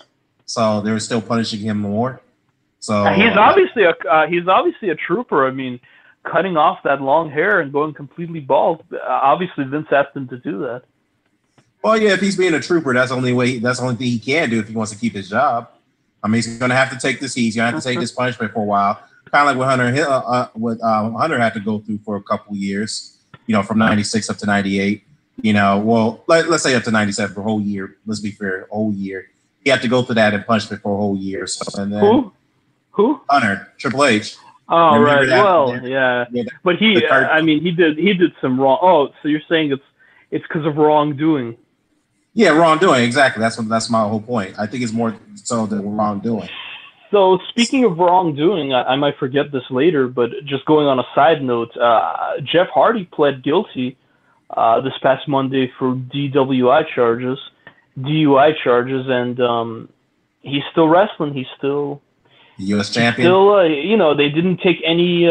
so they're still punishing him more. So he's obviously a trooper. I mean, cutting off that long hair and going completely bald. Obviously, Vince asked him to do that. Well, yeah, if he's being a trooper, that's the only thing he can do if he wants to keep his job. I mean, he's going to have to take this heat. He's going to have to take this punishment for a while. Kind of like what Hunter had to go through for a couple of years, from 96 up to 98. Well, let's say up to 97 for a whole year. Let's be fair, a whole year. He had to go through that and punishment for a whole year. So, and then Who? Hunter, Triple H. Oh, right. Well, yeah. But he did some wrong. Oh, so you're saying it's because of wrongdoing? Yeah, wrongdoing. Exactly. That's my whole point. I think it's more so than wrongdoing. So speaking of wrongdoing, I might forget this later, but just going on a side note, Jeff Hardy pled guilty this past Monday for DUI charges, and he's still wrestling. He's still U.S. champion. Still, they didn't take any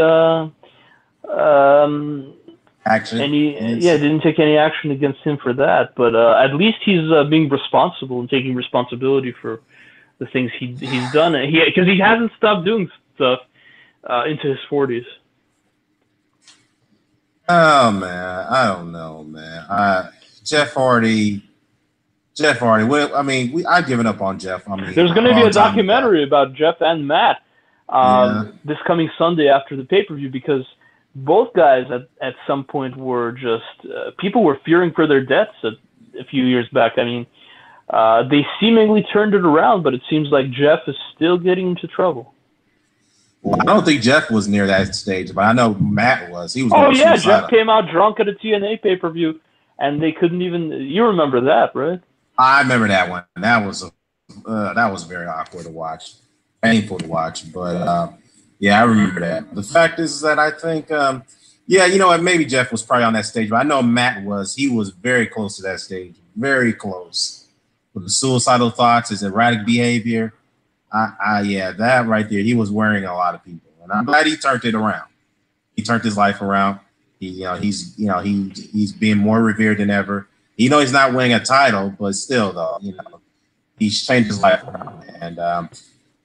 action. Didn't take any action against him for that. But at least he's being responsible and taking responsibility for the things he's done. Because he hasn't stopped doing stuff into his 40s. Oh man, I don't know, man. Jeff Hardy. Well, I mean, I've given up on Jeff. I mean, There's going to be a documentary about Jeff and Matt this coming Sunday after the pay-per-view, because both guys at some point were just people were fearing for their deaths a few years back. I mean, they seemingly turned it around, but it seems like Jeff is still getting into trouble. Well, I don't think Jeff was near that stage, but I know Matt was. He was. Oh yeah, Jeff came out drunk at a TNA pay-per-view, and they couldn't even. You remember that, right? I remember that one. That was very awkward to watch, painful to watch. But yeah, I remember that. The fact is that I think, yeah, you know what? Maybe Jeff was probably on that stage, but I know Matt was. He was very close to that stage, very close. With the suicidal thoughts, his erratic behavior. Yeah, that right there. He was worrying a lot of people, and I'm glad he turned it around. He turned his life around. He's being more revered than ever. He's not winning a title, but still, though, he's changed his life around. And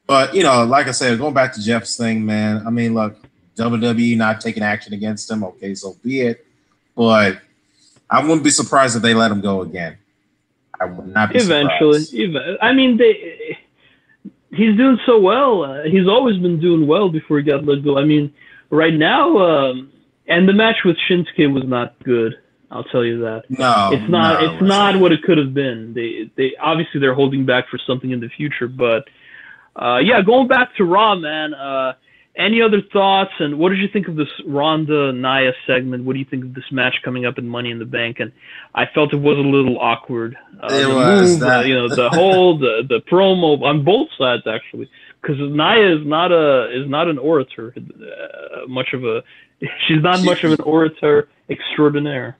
but like I said, going back to Jeff's thing, man. I mean, look, WWE not taking action against him. Okay, so be it. But I wouldn't be surprised if they let him go again. I would not be surprised. I mean, he's doing so well. He's always been doing well before he got let go. I mean, right now, and the match with Shinsuke was not good. I'll tell you that. No, it's not. It's not what it could have been. They obviously they're holding back for something in the future. But yeah, going back to Raw, man. Any other thoughts? And what did you think of this Ronda Nia segment? What do you think of this match coming up in Money in the Bank? And I felt it was a little awkward. It was. The whole the promo on both sides actually, because Nia is not an orator. She's not much of an orator extraordinaire.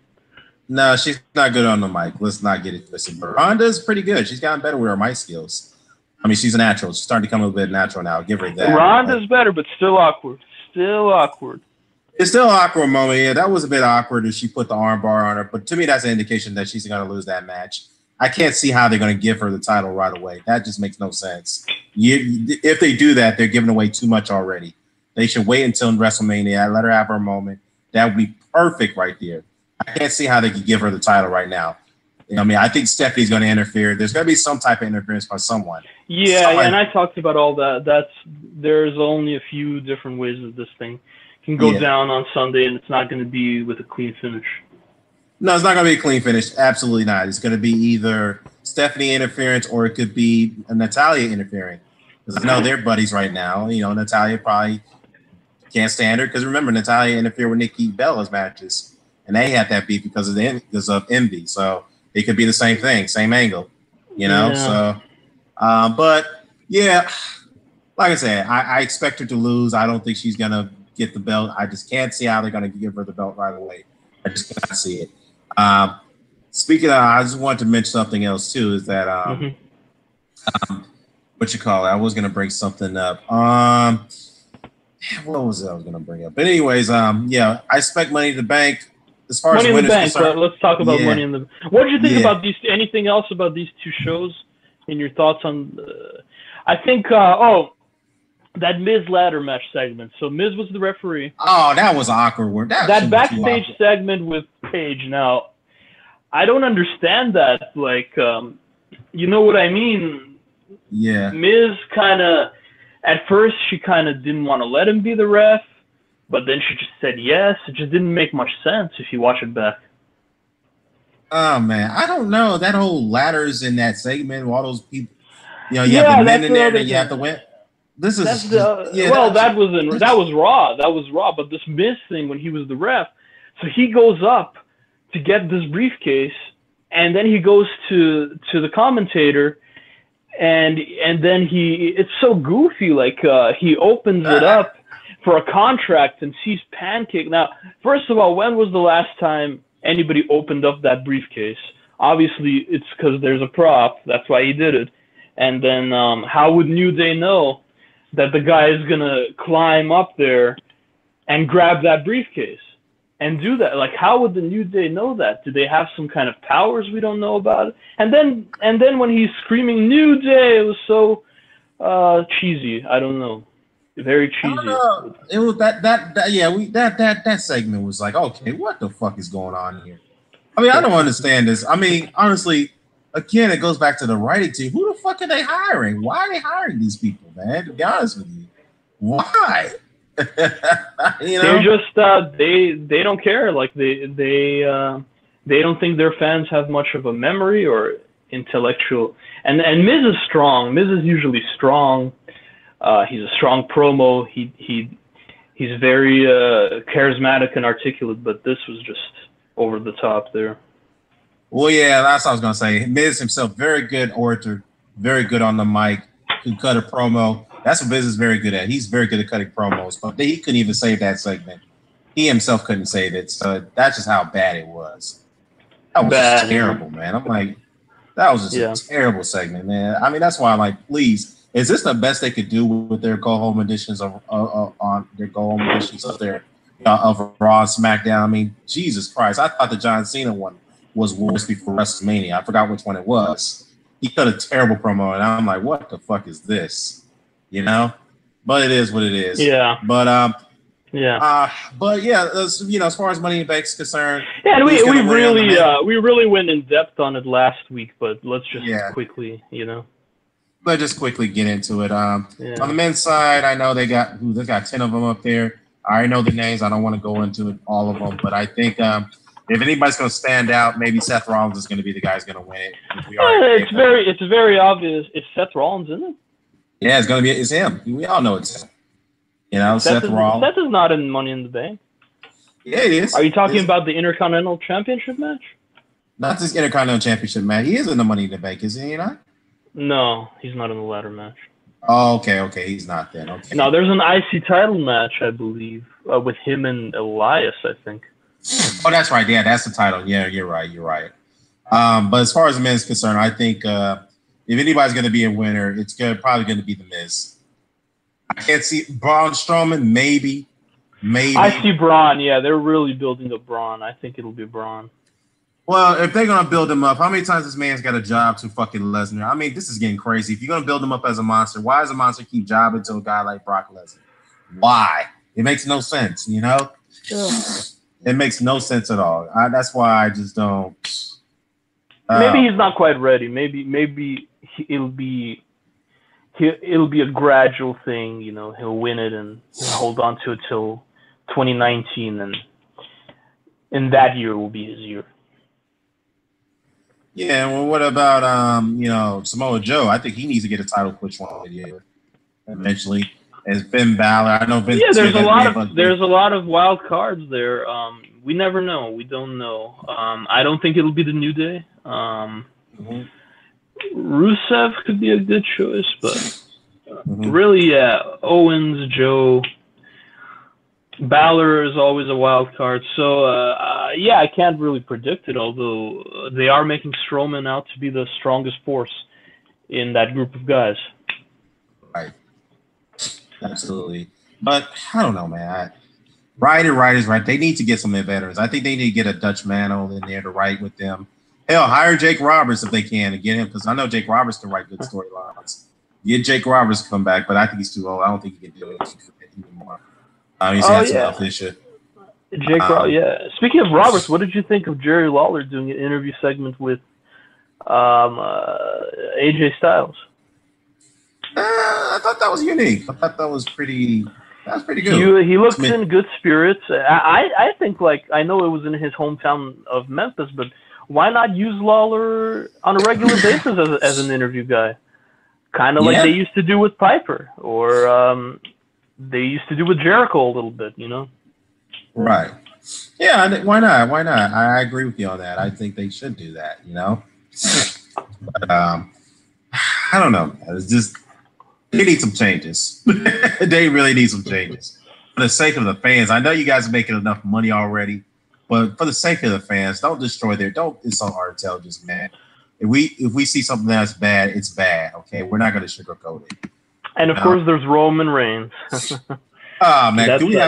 No, she's not good on the mic. Let's not get it twisted. But Ronda's pretty good. She's gotten better with her mic skills. I mean, she's a natural. She's starting to become a bit natural now. Give her that. Ronda's better, but still awkward. It's still an awkward moment. Yeah, that was a bit awkward as she put the armbar on her. But to me, that's an indication that she's going to lose that match. I can't see how they're going to give her the title right away. That just makes no sense. If they do that, they're giving away too much already. They should wait until WrestleMania. Let her have her moment. That would be perfect right there. I can't see how they could give her the title right now. I mean, I think Stephanie's going to interfere. There's going to be some type of interference by someone. Yeah, and I talked about all that. There's only a few different ways that this thing can go down on Sunday, and it's not going to be with a clean finish. No, it's not going to be a clean finish. Absolutely not. It's going to be either Stephanie interference or it could be Natalya interfering. Because I know they're buddies right now. Natalya probably can't stand her because remember, Natalya interfered with Nikki Bella's matches, and they had that beef because of envy. So it could be the same thing, same angle, Yeah. So, but yeah, like I said, I expect her to lose. I don't think she's gonna get the belt. I just can't see how they're gonna give her the belt right away. I just cannot see it. Speaking of, I just wanted to mention something else too. Is that what you call it? I was gonna bring something up. What was it I was gonna bring up? But anyways, yeah, I expect Money in the Bank. As far Money as in the Bank, let's talk about Money in the Bank. What did you think about these? Anything else about these two shows? And your thoughts on? I think that Miz ladder match segment. So Miz was the referee. Oh, that was awkward. That backstage segment with Paige. Now, I don't understand that. Like, you know what I mean? Yeah. Miz kind of, at first, she kind of didn't want to let him be the ref. But then she just said yes. It just didn't make much sense if you watch it back. Oh, man. I don't know. That whole ladders in that segment, all those people, you have the men in there that you have to win. That was Raw. That was Raw. But this Miz thing when he was the ref, so he goes up to get this briefcase, and then he goes to the commentator, and then it's so goofy. Like he opens it up for a contract and sees Pancake. Now, first of all, when was the last time anybody opened up that briefcase? Obviously, it's because there's a prop. That's why he did it. And then how would New Day know that the guy is going to climb up there and grab that briefcase and do that? Like, how would the New Day know that? Do they have some kind of powers we don't know about? And then when he's screaming New Day, it was so cheesy. I don't know. Very I don't cheesy. know. It was that segment was like, okay, what the fuck is going on here? I mean, I don't understand this. I mean, honestly, again, it goes back to the writing team. Who the fuck are they hiring? Why are they hiring these people, man? To be honest with you, why? You know, They're just they don't care. Like they don't think their fans have much of a memory or intellectual. And Miz is strong. Miz is usually strong. He's a strong promo. He's very charismatic and articulate. But this was just over the top there. well, yeah, that's what I was gonna say. Miz himself, very good orator, very good on the mic, can cut a promo. That's what Miz is very good at. He's very good at cutting promos, but he couldn't even save that segment. He himself couldn't save it, so that's just how bad it was. That was just terrible, man. I'm like, that was just a terrible segment, man. I mean, that's why I'm like, please, is this the best they could do with their go-home editions of on their go-home editions of their of Raw and SmackDown? I mean, Jesus Christ, I thought the John Cena one was worse before WrestleMania. I forgot which one it was. He cut a terrible promo, and I'm like, what the fuck is this? You know? But it is what it is. Yeah. But yeah, as far as Money in the Bank is concerned, yeah, and we really went in depth on it last week, but let's just quickly, Let's just quickly get into it. On the men's side, I know they got 10 of them up there. I already know the names. I don't want to go into all of them, but I think if anybody's going to stand out, maybe Seth Rollins is going to be the guy who's going to win it. It's very obvious. It's Seth Rollins, isn't it? Yeah, it's him. We all know it's him. Seth Rollins. Seth is not in Money in the Bank. Yeah, it is. Are you talking about the Intercontinental Championship match? Not this Intercontinental Championship match. He is in the Money in the Bank, isn't he not? No, he's not in the ladder match. Oh, okay. He's not then. Okay. No, there's an IC title match, I believe, with him and Elias, I think. Oh, that's right. Yeah, that's the title. Yeah, you're right. But as far as the men's concerned, I think if anybody's going to be a winner, it's probably going to be the Miz. I can't see Braun Strowman. Maybe. I see Braun. Yeah, they're really building up Braun. I think it'll be Braun. Well, if they're going to build him up, how many times this man's got a job to fucking Lesnar? I mean, this is getting crazy. If you're going to build him up as a monster, why does a monster keep jobbing to a guy like Brock Lesnar? Why? It makes no sense, Yeah. It makes no sense at all. That's why I just don't. Maybe he's not quite ready. Maybe it'll be a gradual thing. He'll win it and he'll hold on to it till 2019, and that year will be his year. Yeah, well, what about Samoa Joe? I think he needs to get a title push one year eventually. As Finn Balor, I know Vince. Yeah, there's a lot of wild cards there. We never know. We don't know. I don't think it'll be the New Day. Rusev could be a good choice, but really, Owens, Joe, Balor is always a wild card. So, I can't really predict it, although they are making Strowman out to be the strongest force in that group of guys. Right. Absolutely. But I don't know, man. Right is right. They need to get some veterans. I think they need to get a Dutch Mano in there to write with them. Hell, hire Jake Roberts if they can to get him, because I know Jake Roberts can write good storylines. Get Jake Roberts to come back, but I think he's too old. I don't think he can do it anymore. He's had some health issue. Speaking of Roberts, what did you think of Jerry Lawler doing an interview segment with AJ Styles? I thought that was unique. I thought that was pretty good. He looked in good spirits. I think, I know it was in his hometown of Memphis, but why not use Lawler on a regular basis as an interview guy? Kind of like they used to do with Piper, or they used to do with Jericho a little bit, Right. Yeah, why not? I agree with you on that. I think they should do that, But, I don't know. It's just, they need some changes. They really need some changes. For the sake of the fans, I know you guys are making enough money already, but for the sake of the fans, don't insult our intelligence, man. If we see something that's bad, it's bad, okay? We're not going to sugarcoat it. And of course, there's Roman Reigns. Oh man,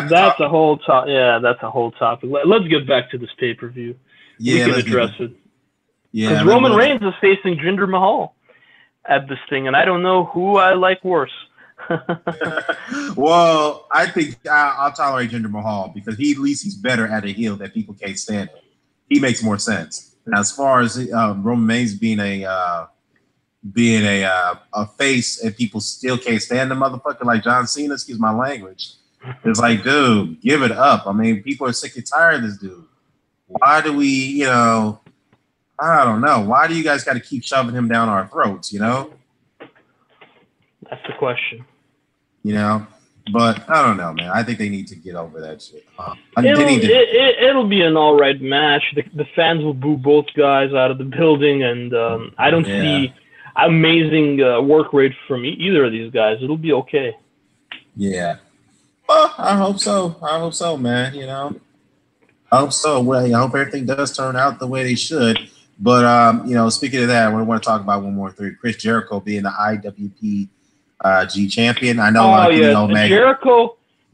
that's a whole topic. Yeah, that's a whole topic. Let's get back to this pay-per-view. Yeah, we can address it. Yeah, because Roman Reigns is facing Jinder Mahal at this thing, and I don't know who I like worse. Well, I think I'll tolerate Jinder Mahal because he's better at a heel that people can't stand him. He makes more sense. And as far as Roman Reigns being a face and people still can't stand the motherfucker like John Cena, excuse my language. It's like, dude, give it up. I mean, people are sick and tired of this dude. Why do we, I don't know. Why do you guys got to keep shoving him down our throats, That's the question. But I don't know, man. I think they need to get over that shit. It'll be an all right match. The fans will boo both guys out of the building, and I don't see amazing work rate from either of these guys. It'll be okay. Yeah. Well, I hope so. Man. I hope so. Well, I hope everything does turn out the way they should. But speaking of that, I want to talk about one more thing. Chris Jericho being the IWP G champion. I know.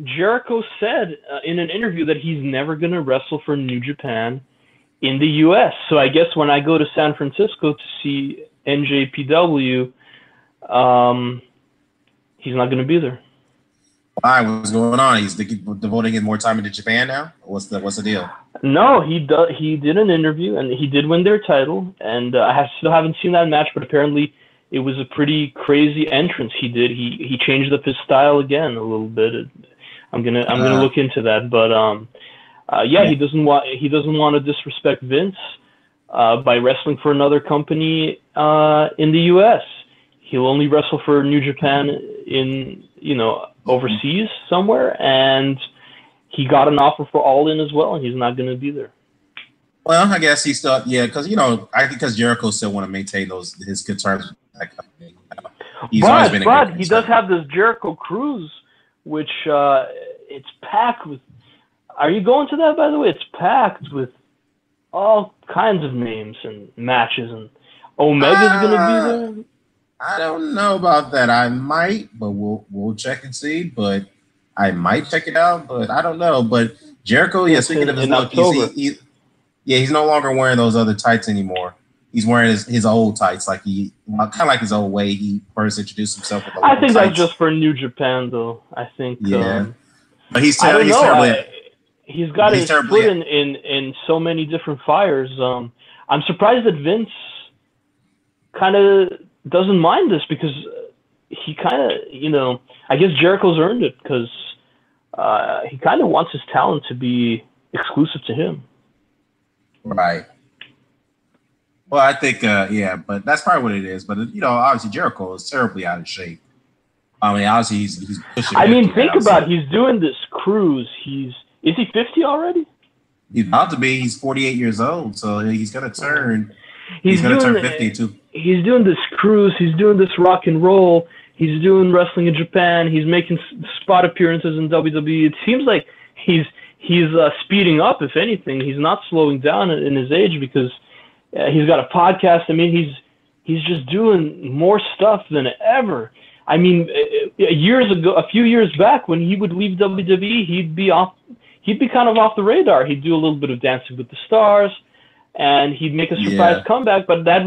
Jericho said in an interview that he's never going to wrestle for New Japan in the U.S. So I guess when I go to San Francisco to see NJPW, he's not going to be there. Why? What's going on? He's devoting more time into Japan now. What's the deal? No, he did an interview and he did win their title, and I still haven't seen that match, but apparently it was a pretty crazy entrance he did. He changed up his style again a little bit. I'm gonna look into that, but he doesn't want to disrespect Vince by wrestling for another company in the U.S. He'll only wrestle for New Japan in overseas somewhere, and he got an offer for All In as well, and he's not going to be there. Well, I guess he's still because I think because Jericho still want to maintain his good terms with that company. But he does have this Jericho Cruise, which it's packed with. Are you going to that, by the way? It's packed with all kinds of names and matches, and Omega's going to be there. I don't know about that. I might, but we'll check and see. But I might check it out, but I don't know. But Jericho, speaking of his look, he's no longer wearing those other tights anymore. He's wearing his old tights, like kind of like his old way he first introduced himself with. I think that's just for New Japan, though. I think. But he's got his foot in so many different fires. I'm surprised that Vince kind of doesn't mind this because he kind of, I guess Jericho's earned it because he kind of wants his talent to be exclusive to him. Right. Well, I think, but that's probably what it is. But, obviously Jericho is terribly out of shape. I mean, obviously he's pushing. Think about it. He's doing this cruise. Is he 50 already? He's about to be. He's 48 years old, so he's going to turn. He's going to turn 50 too. He's doing this cruise. He's doing this rock and roll. He's doing wrestling in Japan. He's making spot appearances in WWE. It seems like he's speeding up. If anything, he's not slowing down in his age because he's got a podcast. I mean, he's just doing more stuff than ever. I mean, a few years back, when he would leave WWE, he'd be kind of off the radar. He'd do a little bit of Dancing with the Stars, and he'd make a surprise comeback. But that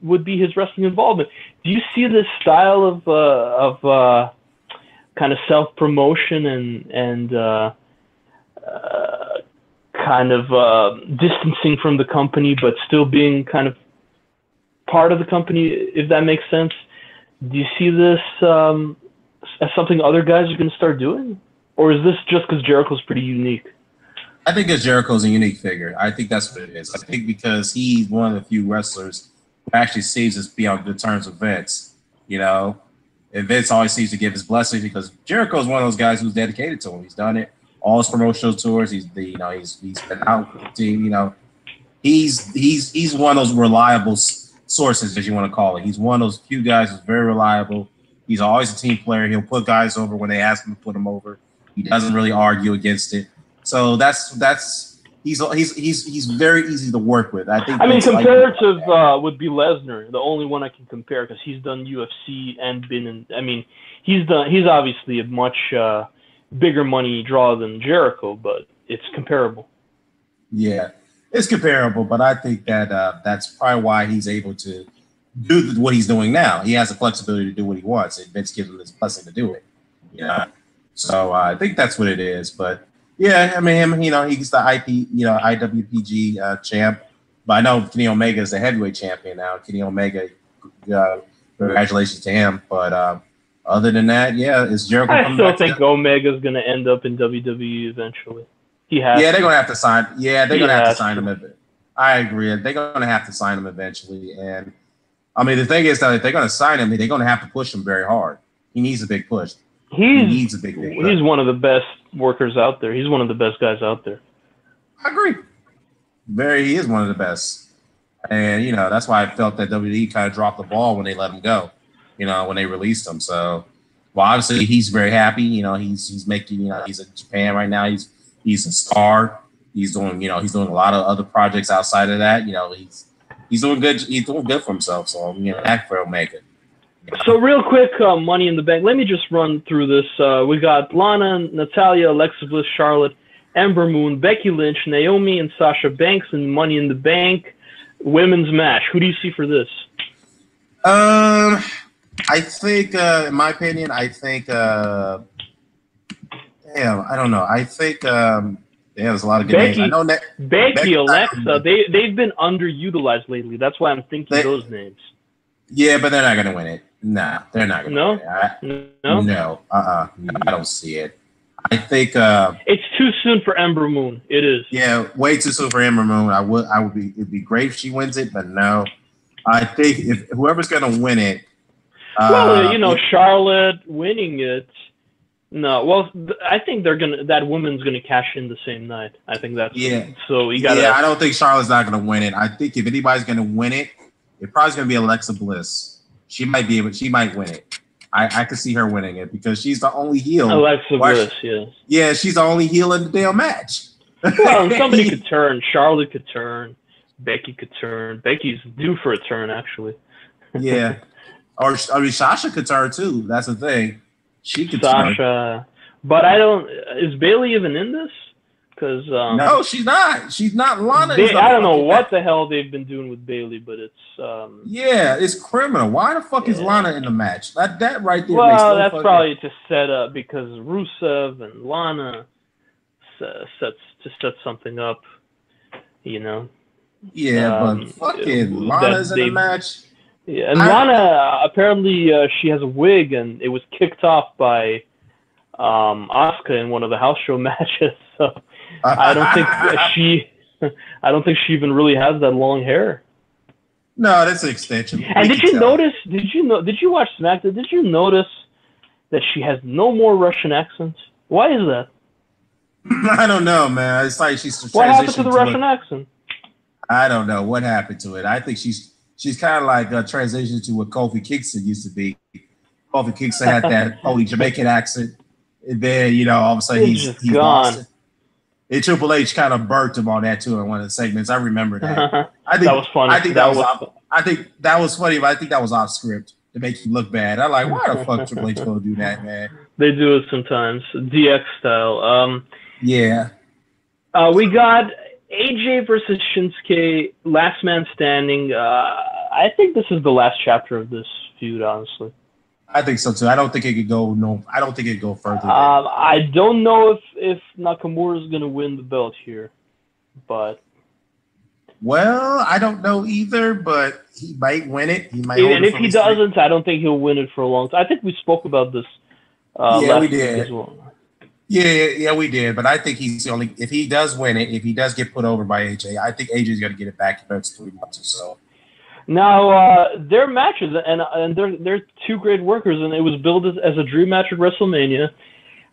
would be his wrestling involvement. Do you see this style of kind of self promotion and kind of distancing from the company, but still being kind of part of the company, if that makes sense? Do you see this as something other guys are going to start doing? Or is this just because Jericho's pretty unique? I think because Jericho's a unique figure. I think that's what it is. I think because he's one of the few wrestlers who actually seems to be on good terms with Vince. And Vince always seems to give his blessing because Jericho's one of those guys who's dedicated to him. He's done it. All his promotional tours. He's been out with the team. He's one of those reliable sources, as you want to call it. He's one of those few guys who's very reliable. He's always a team player. He'll put guys over when they ask him to put them over. He doesn't really argue against it. So he's very easy to work with. I comparative would be Lesnar, the only one I can compare because he's done UFC and been in. I mean, he's obviously a much bigger money draw than Jericho, but it's comparable. Yeah. It's comparable, but I think that that's probably why he's able to do what he's doing now. He has the flexibility to do what he wants, and Vince gives him this blessing to do it. So I think that's what it is. But yeah, I mean, him, he's the IWPG champ. But I know Kenny Omega is the heavyweight champion now. Kenny Omega, congratulations to him. But other than that, yeah, is Jericho? I still think Omega's going to end up in WWE eventually. He has. Yeah, they're going to have to sign. Yeah, they're going to have to sign him. I agree. They're going to have to sign him eventually. And I mean, the thing is that if they're going to sign him, they're going to have to push him very hard. He needs a big push. He needs a big push. He's one of the best workers out there. He's one of the best guys out there. I agree. He is one of the best. And, that's why I felt that WWE kind of dropped the ball when they let him go, when they released him. So, well, obviously he's very happy. He's making, he's in Japan right now. He's a star. He's doing, he's doing a lot of other projects outside of that. He's doing good. He's doing good for himself. So, act for Omega. So real quick, Money in the Bank. Let me just run through this. We got Lana, Natalya, Alexa Bliss, Charlotte, Ember Moon, Becky Lynch, Naomi, and Sasha Banks in Money in the Bank women's match. Who do you see for this? I think, in my opinion, I don't know. I think, there's a lot of good names. I know Becky, Alexa, they've been underutilized lately. That's why I'm thinking those names. Yeah, but they're not going to win it. Nah, they're not going to win it. No, I don't see it. I think it's too soon for Ember Moon. It is. Yeah, way too soon for Ember Moon. It'd be great if she wins it, but no. I think if whoever's going to win it. Charlotte winning it. No, well, I think that woman's gonna cash in the same night. I think that's So you got. Yeah, I don't think Charlotte's not gonna win it. I think if anybody's gonna win it, it's probably gonna be Alexa Bliss. She might win it. I could see her winning it because she's the only heel. Alexa Bliss, yes. Yeah, she's the only heel in the damn match. Well, somebody could turn. Charlotte could turn. Becky could turn. Becky's due for a turn, actually. Yeah, or Sasha could turn too. That's the thing. She could Sasha, turn. But I don't. Is Bayley even in this? Because no, she's not. She's not Lana. I don't know what the hell they've been doing with Bayley, but it's it's criminal. Why the fuck is Lana in the match? That right there. Well, makes no that's probably to set up because Rusev and Lana set something up. Yeah, but fucking Lana's in the match. Yeah, and Lana apparently she has a wig, and it was kicked off by Asuka in one of the house show matches. So I don't think she even really has that long hair. No, that's an extension. And did you watch Smackdown? Did you notice that she has no more Russian accents? Why is that? I don't know, man. It's like she's what happened to the Russian accent? I don't know what happened to it. I think she's kind of like a transition to what Kofi Kingston used to be. Kofi Kingston had that holy Jamaican accent, and then all of a sudden he's lost it. And Triple H kind of burnt him on that too in one of the segments. I remember that. I think that was funny. I think that was funny, but I think that was off script to make you look bad. I'm like, why the fuck Triple H gonna do that, man? They do it sometimes, DX style. Yeah. We got AJ versus Shinsuke, last man standing. I think this is the last chapter of this feud, honestly. I think so too. I don't think it could go I don't think it could go further. I don't know if Nakamura is going to win the belt here, but well, I don't know either. But he might win it. He might. And if he doesn't, I don't think he'll win it for a long time. I think we spoke about this. Yeah, we did. As well. Yeah, we did. But I think he's the only. If he does win it, if he does get put over by AJ, I think AJ's going to get it back in the next 3 months or so. Now, their matches, and they're two great workers, and it was billed as a dream match at WrestleMania.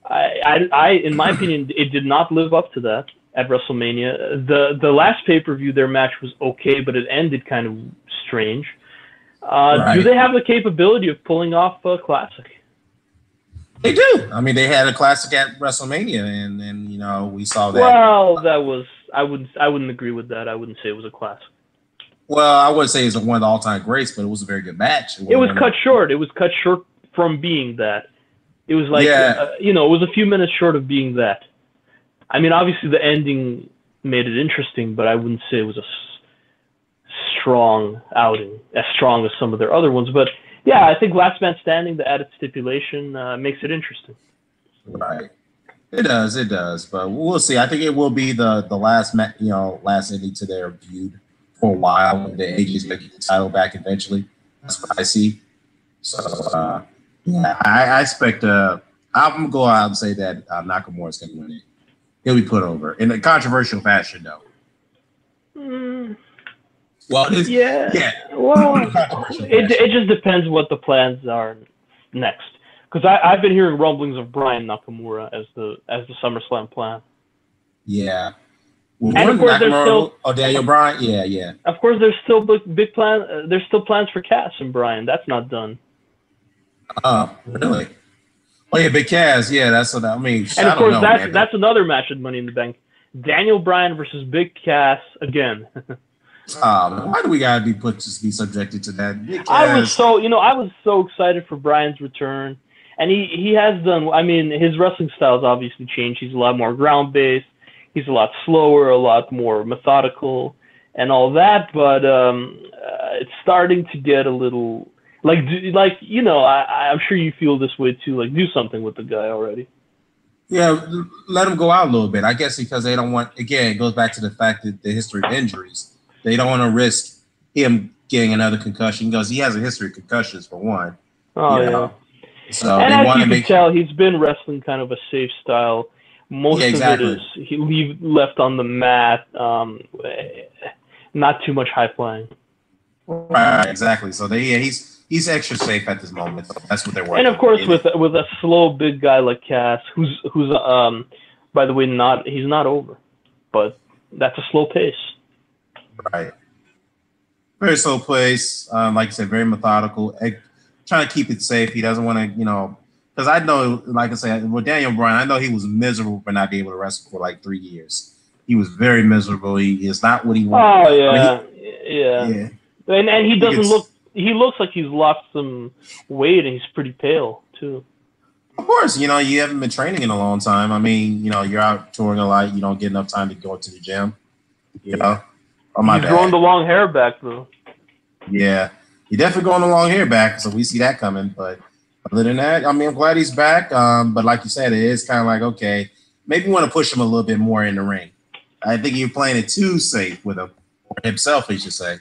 I, in my opinion, it did not live up to that at WrestleMania. The last pay-per-view, their match was okay, but it ended kind of strange. Right. Do they have the capability of pulling off a classic? They do. I mean, they had a classic at WrestleMania, and we saw that. Well, that was I wouldn't agree with that. I wouldn't say it was a classic. Well, I wouldn't say it's one of the all-time greats, but it was a very good match. It was cut short. It was cut short from being that. It was like, it was a few minutes short of being that. I mean, obviously the ending made it interesting, but I wouldn't say it was a strong outing, as strong as some of their other ones. But yeah, I think last man standing, the added stipulation, makes it interesting. Right. It does. But we'll see. I think it will be the last last ending to their feud for a while when the AJ's making the title back eventually. That's what I see. So yeah, I expect I'm gonna go out and say that Nakamura is gonna win it. He'll be put over in a controversial fashion, though. Well, yeah. Well, it just depends what the plans are next. Because I've been hearing rumblings of Brian Nakamura as the SummerSlam plan. Yeah. Well, and of course, there's still Daniel Bryan. Yeah. Of course, there's still big plan. There's still plans for Cass and Bryan. That's not done. Oh, really? Oh yeah, Big Cass. Yeah, that's what I mean. And of course, that's another match at Money in the Bank. Daniel Bryan versus Big Cass again. Why do we gotta be subjected to that? I was so excited for Bryan's return, and he has done. I mean, his wrestling style's obviously changed. He's a lot more ground based. He's a lot slower, a lot more methodical, and all that. But it's starting to get a little I'm sure you feel this way too. Like, do something with the guy already. Yeah, let him go out a little bit. I guess because they don't want. Again, it goes back to the fact that the history of injuries. They don't want to risk him getting another concussion because he has a history of concussions for one. Oh yeah. So and as you can tell, he's been wrestling kind of a safe style. Most of it is he left on the mat. Not too much high flying. Right, exactly. So he's extra safe at this moment. So that's what they're working. And of course, with a slow big guy like Cass, who's by the way, he's not over, but that's a slow pace. Right. Very slow pace. Like I said, very methodical. Trying to keep it safe. He doesn't want to, because I know, like I said, with Daniel Bryan, I know he was miserable for not being able to wrestle for like 3 years. He was very miserable. He is not what he wanted. Oh yeah, yeah. And he doesn't look. He looks like he's lost some weight, and he's pretty pale too. Of course, you haven't been training in a long time. I mean, you're out touring a lot. You don't get enough time to go to the gym. Oh my He's growing the long hair back though. Yeah, he definitely growing the long hair back, so we see that coming. But other than that, I mean, I'm glad he's back. But like you said, it is kind of like, okay, maybe we want to push him a little bit more in the ring. I think you're playing it too safe with him, or himself, I should say.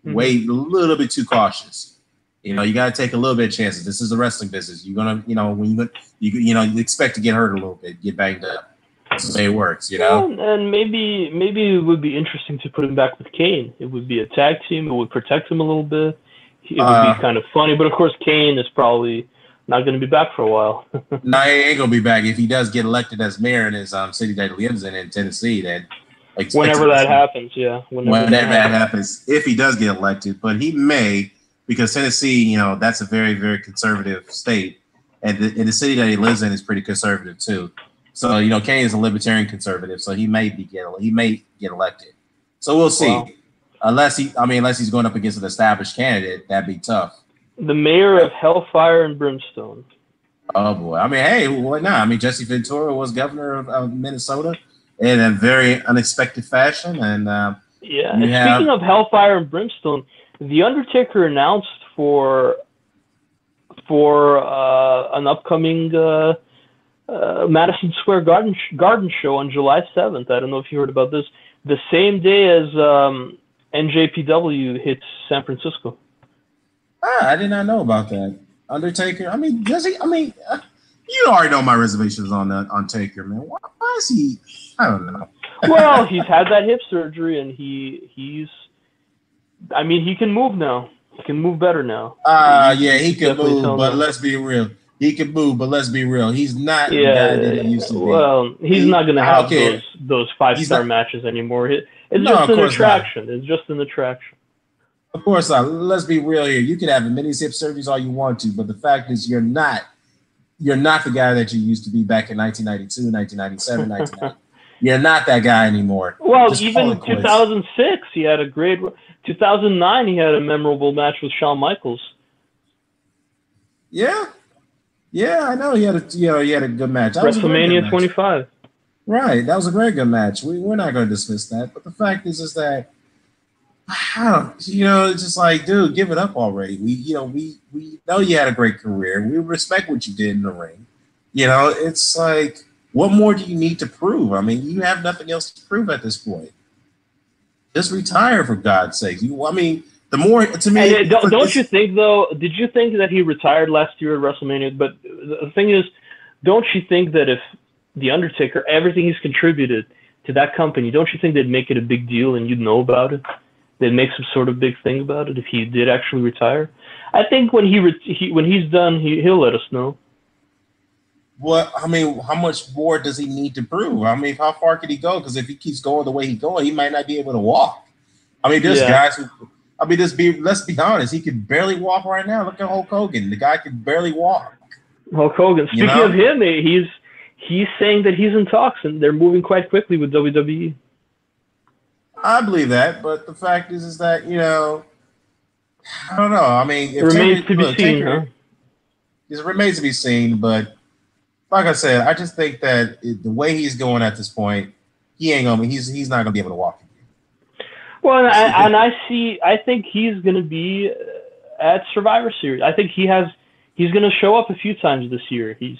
Way a little bit too cautious. You got to take a little bit of chances. This is the wrestling business. You're gonna, when you expect to get hurt a little bit, get banged up. That's the way it works, And maybe it would be interesting to put him back with Kane. It would be a tag team. It would protect him a little bit. It would be kind of funny. But of course, Kane is probably not going to be back for a while. No, he ain't going to be back. If he does get elected as mayor in his city that he lives in Tennessee, then whenever that happens, yeah. Whenever that happens, if he does get elected, but he may, because Tennessee, that's a very, very conservative state, and the city that he lives in is pretty conservative too. So Kane is a libertarian conservative, so he may get elected. So we'll see. Wow. Unless he's going up against an established candidate, that'd be tough. The mayor of Hellfire and Brimstone. Oh boy! I mean, hey, why not? I mean, Jesse Ventura was governor of Minnesota in a very unexpected fashion, and Speaking of Hellfire and Brimstone, The Undertaker announced for an upcoming Madison Square Garden show on July 7th. I don't know if you heard about this. The same day as NJPW hits San Francisco. I did not know about that. Undertaker. I mean, does he? I mean, you already know my reservations on Taker, man. Why is he? I don't know. Well, he's had that hip surgery, and he's. I mean, he can move now. He can move better now. Yeah, he can move, but let's be real. He can move, but let's be real. He's not the guy that he used to be. Well, he's not going to have those 5-star matches anymore. It's just an attraction. It's just an attraction. Of course not. Let's be real here. You can have as many hip surgeries all you want to, but the fact is you're not the guy that you used to be back in 1992, 1997, 1990. You're not that guy anymore. Well, just even 2006, he had a great. 2009, he had a memorable match with Shawn Michaels. Yeah, I know he had a good match. WrestleMania 25. Right, that was a very good match. We're not going to dismiss that, but the fact is that It's just like, dude, give it up already. We know you had a great career. We respect what you did in the ring. It's like, what more do you need to prove? I mean, you have nothing else to prove at this point. Just retire, for God's sake. The more, to me. And don't you think, though? Did you think that he retired last year at WrestleMania? But the thing is, don't you think that if The Undertaker, everything he's contributed to that company, don't you think they'd make it a big deal and you'd know about it? They'd make some sort of big thing about it if he did actually retire. I think when when he's done, he'll let us know. What, how much more does he need to prove? How far could he go? Because if he keeps going the way he's going, he might not be able to walk. There's guys who, let's be honest, he can barely walk right now. Look at Hulk Hogan. The guy can barely walk. Hulk Hogan. Speaking of him, he's saying that he's in talks and they're moving quite quickly with WWE. I believe that, but the fact is that, I don't know. It remains to be seen, huh? It remains to be seen, but like I said, I just think that the way he's going at this point, he's not gonna be able to walk again. Well, I think he's gonna be at Survivor Series. I think he's gonna show up a few times this year. He's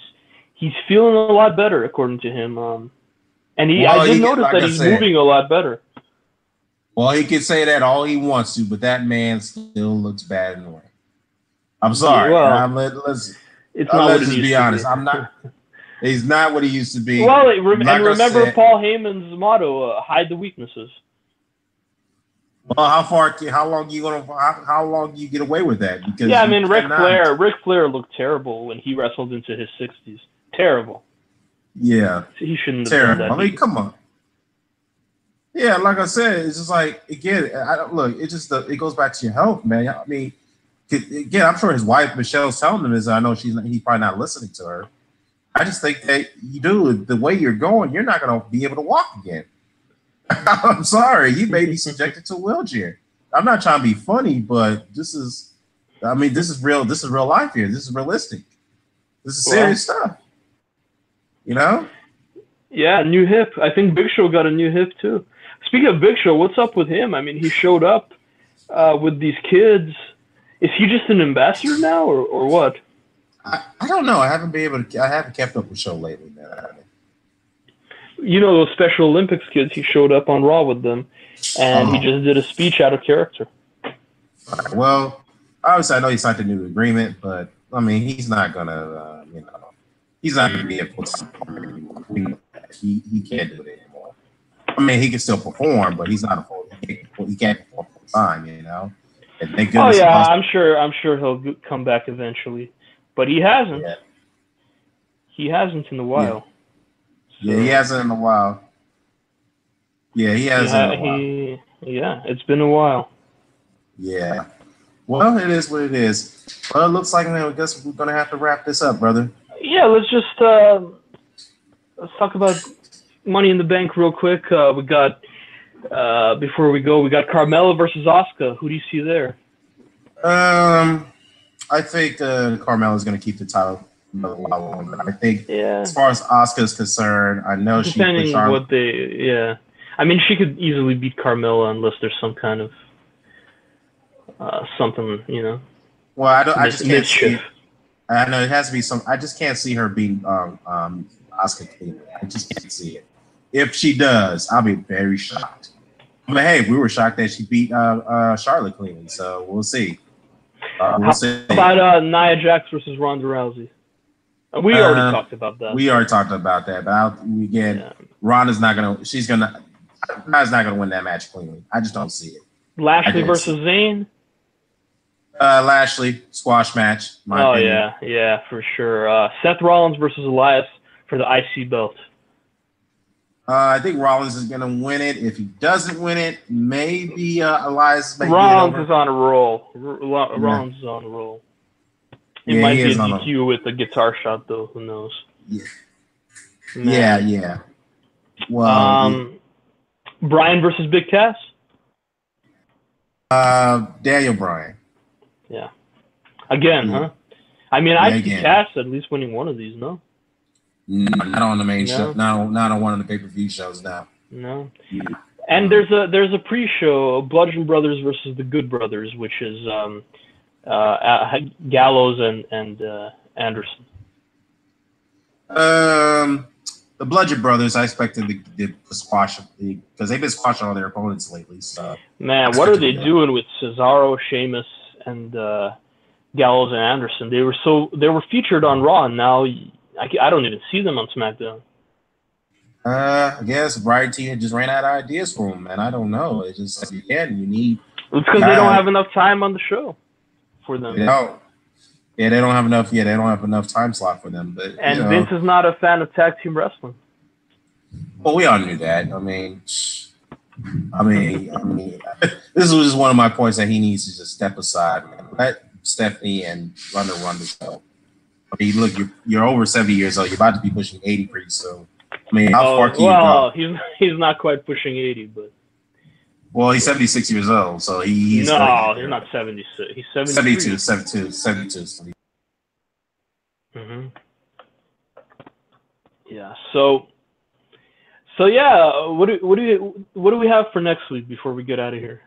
feeling a lot better, according to him. I did notice that he's moving a lot better. Well, he can say that all he wants to, but that man still looks bad in the ring. I'm sorry. Well, let's just be honest. He's not what he used to be. Well, remember Paul Heyman's motto: hide the weaknesses. Well, how long you get away with that? Because Ric Flair looked terrible when he wrestled into his 60s. Terrible. Yeah. He shouldn't have done that. Come on. Yeah, like I said, it's just like, again, it goes back to your health, man. Again, I'm sure his wife Michelle's telling him this. I know he's probably not listening to her. I just think that the way you're going, you're not going to be able to walk again. I'm sorry, you may be subjected to a wheelchair. I'm not trying to be funny, but this is real. This is real life here. This is realistic. This is serious stuff. Yeah, new hip. I think Big Show got a new hip too. Speaking of Big Show, what's up with him? He showed up with these kids. Is he just an ambassador now, or what? I don't know. I haven't kept up with Show lately, man. Those Special Olympics kids, he showed up on Raw with them, and he just did a speech out of character. Well, obviously, I know he signed a new agreement, but he's not gonna, he's not gonna be a full-time anymore. He can't do it anymore. He can still perform, but he's not a full. He can't perform full time, And thank goodness. Oh yeah, I'm sure he'll come back eventually, but he hasn't. Yeah. He hasn't in a while. Yeah, he hasn't in a while. Yeah, he hasn't in a while. Yeah, it's been a while. Yeah. Well, it is what it is. Well, it looks like, I guess we're gonna have to wrap this up, brother. Yeah, let's just let's talk about Money in the Bank real quick. We got before we go, we got Carmella versus Asuka. Who do you see there? I think Carmella's gonna keep the title another while longer. I think, as far as Asuka's concerned, I know depending what she could easily beat Carmella unless there's some kind of something, Well, I just can't see. I know it has to be some. I just can't see her beating Asuka cleanly. I just can't see it. If she does, I'll be very shocked. But hey, we were shocked that she beat Charlotte cleanly, so we'll see. How about Nia Jax versus Ronda Rousey? We already talked about that. We already talked about that. But Ronda's not gonna. Nia's not gonna win that match cleanly. I just don't see it. Lashley versus Zayn. Lashley squash match. Yeah, for sure. Seth Rollins versus Elias for the IC belt. I think Rollins is gonna win it. If he doesn't win it, maybe Elias. Rollins is on a roll. Rollins is on a roll. It might be a DQ with a guitar shot, though. Who knows? Yeah. Well, Bryan versus Big Cass. Daniel Bryan. Yeah. Again, huh? I see Cass at least winning one of these. No. Not on the main show. Not on one of the pay-per-view shows now. No. And there's a pre-show, Bludgeon Brothers versus the Good Brothers, which is Gallows and Anderson. The Bludgeon Brothers, I expected to squash because they've been squashing all their opponents lately. So man, what are they doing with Cesaro, Sheamus, and Gallows and Anderson? They were featured on Raw, and now I don't even see them on SmackDown. I guess Brian T just ran out of ideas for them, man. I don't know. It's just again, you need. It's because they don't have enough time on the show for them. Yeah, they don't have enough. Yeah, they don't have enough time slot for them. But Vince is not a fan of tag team wrestling. Well, we all knew that. I mean, this was just one of my points that he needs to just step aside, man. Let Stephanie and Runner run the show. I mean, look, you're over 70 years old. You're about to be pushing 80 pretty soon. I mean, how far can you go? He's not quite pushing 80, but. Well, he's 76 years old, so he's. No, he's not 76. He's 72. 72. Mm-hmm. Yeah. So yeah, what do we have for next week before we get out of here?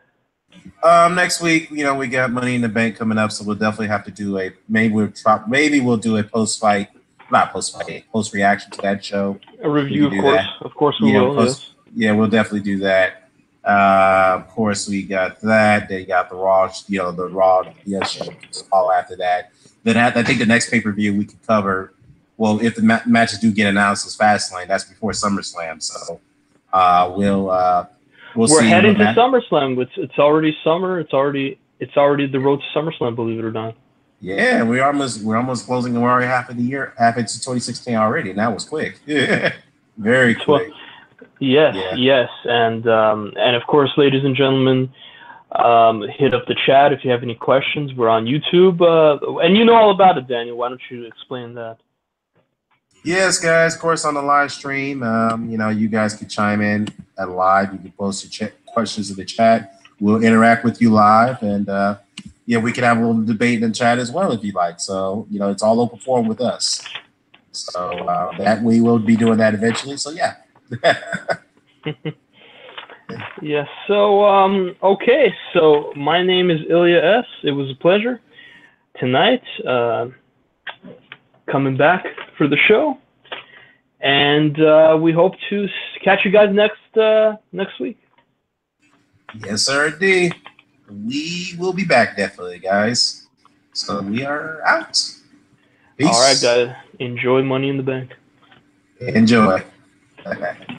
Next week, we got Money in the Bank coming up, so we'll definitely have to do maybe we'll do a post reaction to that show. A review, of course we will. Yes. Yeah, we'll definitely do that. Of course, we got that. They got the Raw, the Raw show all after that. Then I think the next pay-per-view we can cover. Well, if the matches do get announced as Fastlane, that's before SummerSlam. So we'll see. We're heading to SummerSlam. It's already summer. It's already the road to SummerSlam. Believe it or not. Yeah, we're almost closing. We're already half of the year, half into 2016 already, and that was quick. Yeah, very quick. Yes, and of course, ladies and gentlemen, hit up the chat if you have any questions. We're on YouTube, and you know all about it, Daniel. Why don't you explain that? Yes, guys. Of course, on the live stream, you guys can chime in at live. You can post your questions in the chat. We'll interact with you live, and we can have a little debate in the chat as well if you like. So it's all open forum with us. So that we will be doing that eventually. So yeah. Yes. So okay. So my name is Ilya S. It was a pleasure tonight coming back for the show, and we hope to catch you guys next week. Yes, sir, indeed. We will be back definitely, guys. So we are out. Peace. All right, guys. Enjoy Money in the Bank. Enjoy. Bye-bye.